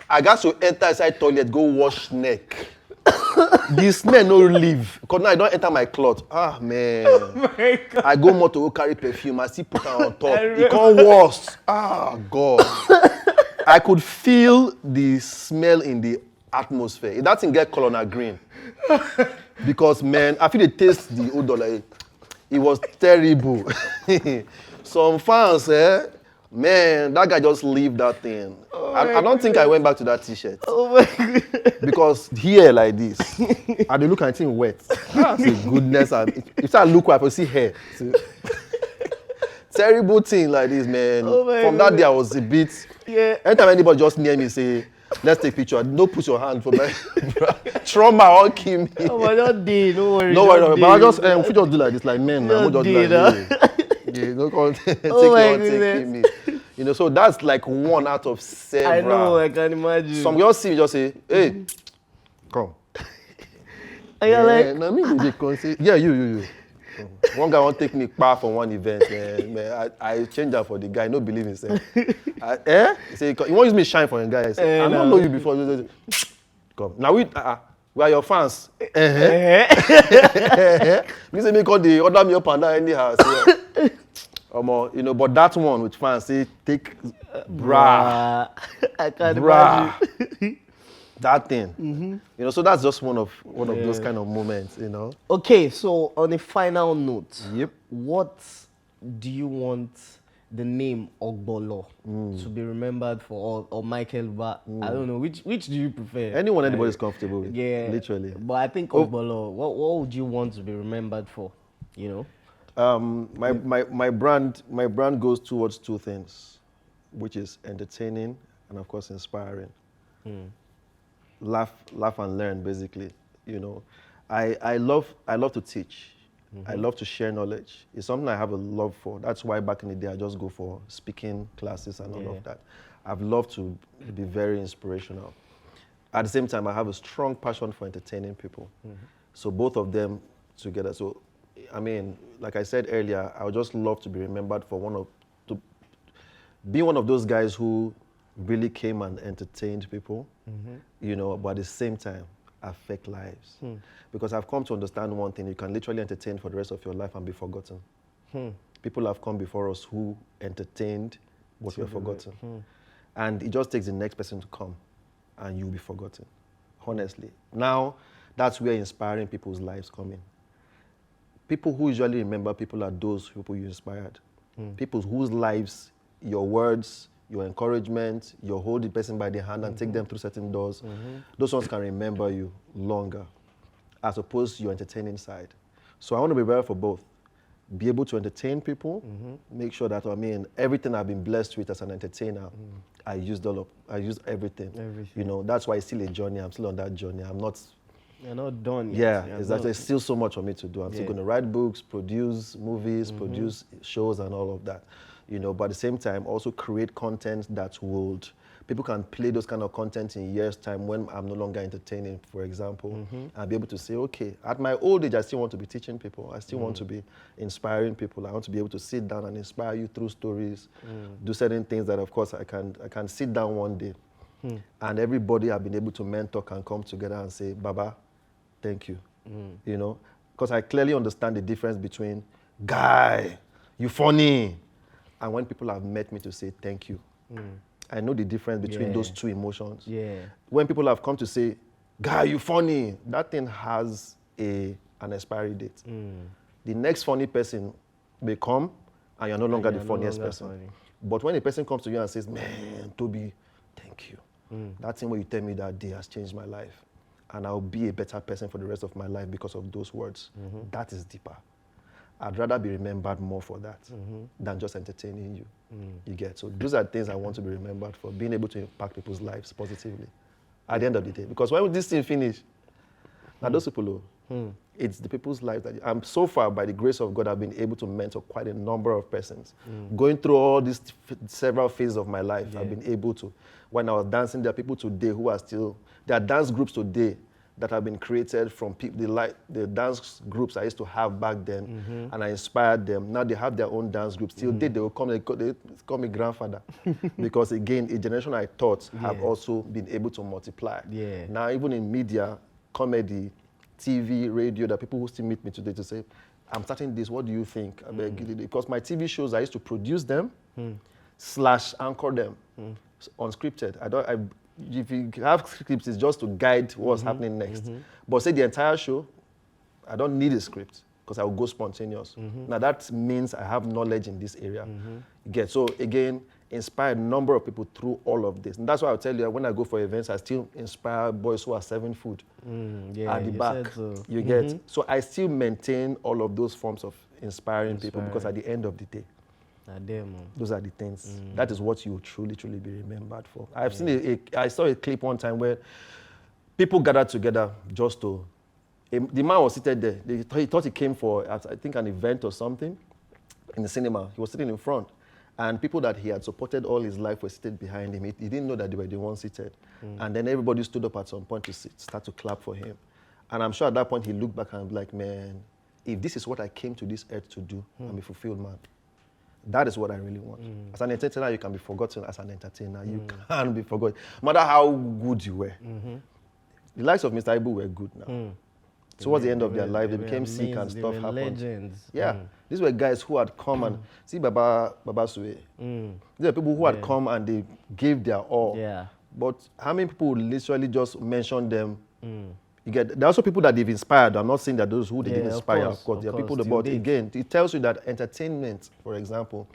I got to enter inside toilet, go wash neck. The smell no leave. Because now I don't enter my cloth. Ah, man. Oh my God. I go more to go carry perfume. I still put it on top. It can't wash. Ah, God. I could feel the smell in the atmosphere. That thing get color green. Because, man, I feel they taste the odor like it was terrible. Some fans, man, that guy just leave that thing. I don't think I went back to that t-shirt. Oh my God. Because here like this, and they look at it wet. That's a goodness. If I look up, I see hair. Terrible thing like this, man. Oh From that day, I was a bit. Yeah. Anytime anybody just near me say, let's take picture. No, put your hand for my trauma. Won't kill me. Oh, but don't do. No worry. No worry. But I just don't if you just do like this, like men, man. Just We just do do, like this. Yeah, no content. Take Oh my your take me. You know, so that's like one out of several. I know. I can imagine. Some girls see me just say, "Hey, come." And you're like, no, me they can say, yeah, you. One guy won't take me back from one event. Man, I change that for the guy. No believe himself. He say, he won't use me shine for a guy. I say, I don't know you before. Come now, we are your fans. Me say me call the order me up and down anyhow. You know, but that one with fans say take brah. I can't imagine. That thing. You know, so that's just one of those kind of moments, you know. Okay, so on a final note, Yep. what do you want the name Ogbolor to be remembered for, or Michael Ba? I don't know, which do you prefer? Anyone anybody's comfortable with. Yeah, Literally. But I think Ogbolor. What would you want to be remembered for? You know. My brand goes towards two things, which is entertaining and of course inspiring. Laugh and learn, basically. You know, I love to teach. I love to share knowledge. It's something I have a love for. That's why back in the day I just go for speaking classes and all of that. I've loved to be very inspirational. At the same time, I have a strong passion for entertaining people. So both of them together. So, I mean, like I said earlier, I would just love to be remembered for be one of those guys who really came and entertained people, you know, but at the same time, affect lives. Because I've come to understand one thing, you can literally entertain for the rest of your life and be forgotten. People have come before us who entertained but were forgotten. And it just takes the next person to come and you'll be forgotten, honestly. Now, that's where inspiring people's lives come in. People who usually remember people are those people you inspired. People whose lives, your words, your encouragement, you hold the person by the hand and take them through certain doors, those ones can remember you longer, as opposed to your entertaining side. So I want to be better for both. Be able to entertain people, make sure that, I mean, everything I've been blessed with as an entertainer, I used everything. You know, that's why it's still a journey. I'm still on that journey. You're not done yet. Yeah, there's still so much for me to do. I'm still going to write books, produce movies, produce shows and all of that. You know, but at the same time, also create content that people can play those kind of content in years' time when I'm no longer entertaining, for example, and be able to say, okay, at my old age, I still want to be teaching people. I still want to be inspiring people. I want to be able to sit down and inspire you through stories, do certain things that, of course, I can sit down one day, and everybody I've been able to mentor can come together and say, Baba, thank you. You know, because I clearly understand the difference between, guy, you funny, and when people have met me to say thank you. I know the difference between those two emotions. When people have come to say, guy, you funny, that thing has an expiry date. The next funny person may come and you're no longer the funniest person. But when a person comes to you and says, man, Toby, thank you. That thing where you tell me that day has changed my life. And I'll be a better person for the rest of my life because of those words. That is deeper. I'd rather be remembered more for that than just entertaining you. You get? So those are things I want to be remembered for, being able to impact people's lives positively at the end of the day. Because when this thing finish, now those people, it's the people's lives that I'm so far, by the grace of God, I've been able to mentor quite a number of persons. Going through all these several phases of my life, I've been able to. When I was dancing, there are people today who are still, there are dance groups today that have been created from people, the dance groups I used to have back then, and I inspired them. Now they have their own dance groups. Till they will come, they call me grandfather. Because again, a generation I taught have also been able to multiply. Now even in media, comedy, TV, radio, there are people who still meet me today to say, I'm starting this, what do you think? Because my TV shows, I used to produce them, / anchor them, unscripted. If you have scripts, it's just to guide what's happening next. But say the entire show, I don't need a script because I will go spontaneous. Now that means I have knowledge in this area. So again, inspire a number of people through all of this. And that's why I'll tell you, when I go for events, I still inspire boys who are serving food at the back. So. You get? So I still maintain all of those forms of inspiring people because at the end of the day, Those are the things. That is what you will truly, truly be remembered for. I've seen I saw a clip one time where people gathered together just to. The man was seated there. He thought he came for, I think, an event or something in the cinema. He was sitting in front. And people that he had supported all his life were seated behind him. He didn't know that they were the ones seated. And then everybody stood up at some point to start to clap for him. And I'm sure at that point he looked back and was like, man, if this is what I came to this earth to do, I'm a fulfilled man. That is what I really want. As an entertainer, you can be forgotten as an entertainer. You can't be forgotten. No matter how good you were. The likes of Mr. Ibu were good now. Towards the end of their life, they became sick and stuff happened. Legends. Yeah. These were guys who had come and see Baba Sue. These are people who had come and they gave their all. Yeah. But how many people would literally just mention them? You get, there are also people that they've inspired. I'm not saying that those who they didn't inspire, of course. There are people that, but again, it tells you that entertainment, for example,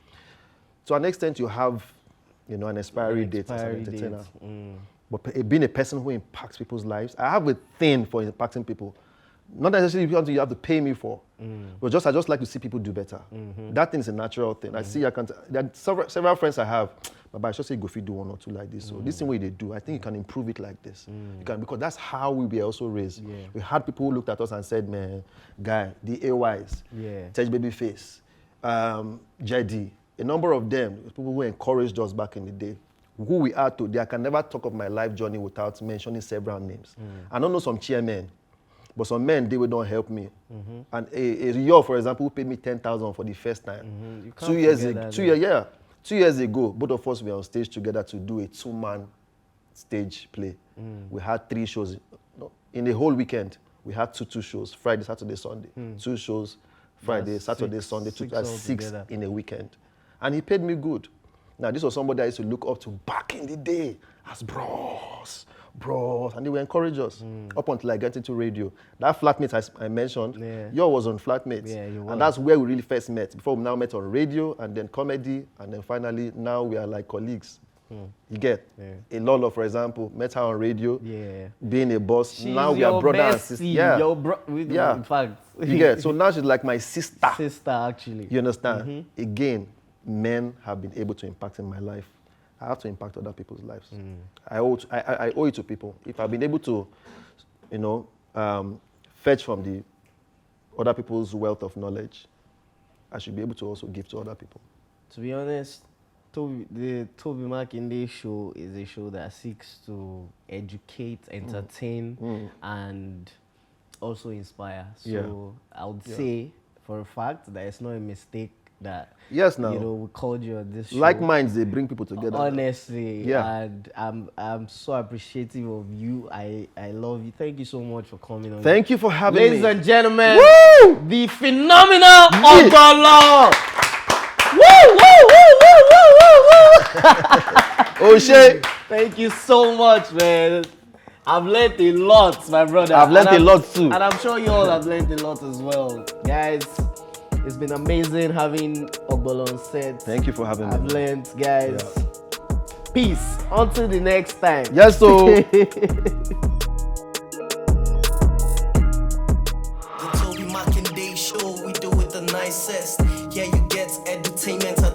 to an extent you have, an expiry date as an entertainer. But being a person who impacts people's lives, I have a thing for impacting people. Not necessarily something you have to pay me for, but I just like to see people do better. That thing is a natural thing. I see, there are several friends I have, but I should say, go fit do one or two like this. So this thing way they do, I think you can improve it like this. You can, because that's how we were also raised. We had people who looked at us and said, man, guy, the AYs, Tej Babyface, JD, a number of them, people who encouraged us back in the day. Who we are today, I can never talk of my life journey without mentioning several names. I don't know some chairmen. But some men, they don't help me. And a year, for example, who paid me 10,000 for the first time. 2 years ago, 2 years ago, both of us were on stage together to do a 2-man stage play. We had 3 shows. In the whole weekend, we had two shows, Friday, Saturday, Sunday. 2 shows, Friday, Saturday, Sunday, 6 in a weekend. And he paid me good. Now, this was somebody I used to look up to back in the day as bros, and they would encourage us up until I got into radio. That Flatmates I mentioned, yours was on Flatmates. And that's where we really first met. Before we now met on radio, and then comedy, and then finally, now we are like colleagues. You get? A Lolo, for example, met her on radio, being a boss. She's now we are brother and sister. In fact. You get? So now she's like my sister. Sister, actually. You understand? Again, men have been able to impact in my life. I have to impact other people's lives. I owe it to people. If I've been able to, fetch from the other people's wealth of knowledge, I should be able to also give to other people. To be honest, the tobimakinde show is a show that seeks to educate, entertain, and also inspire. So I would say, for a fact, that it's not a mistake that we called you on this show. Like minds, they bring people together. Honestly, and I'm so appreciative of you. I love you. Thank you so much for coming on. Thank you for having me. Ladies and gentlemen, the phenomenal Ogbolor. Oh shit! Thank you so much, man. I've learned a lot, my brother. I've learned a lot too. And I'm sure you all have learned a lot as well. Guys, it's been amazing having Ogbolor on set. Thank you for having me. I've learned, guys. Peace. Until the next time. Yes, so. The tobimakinde show, we do it the nicest.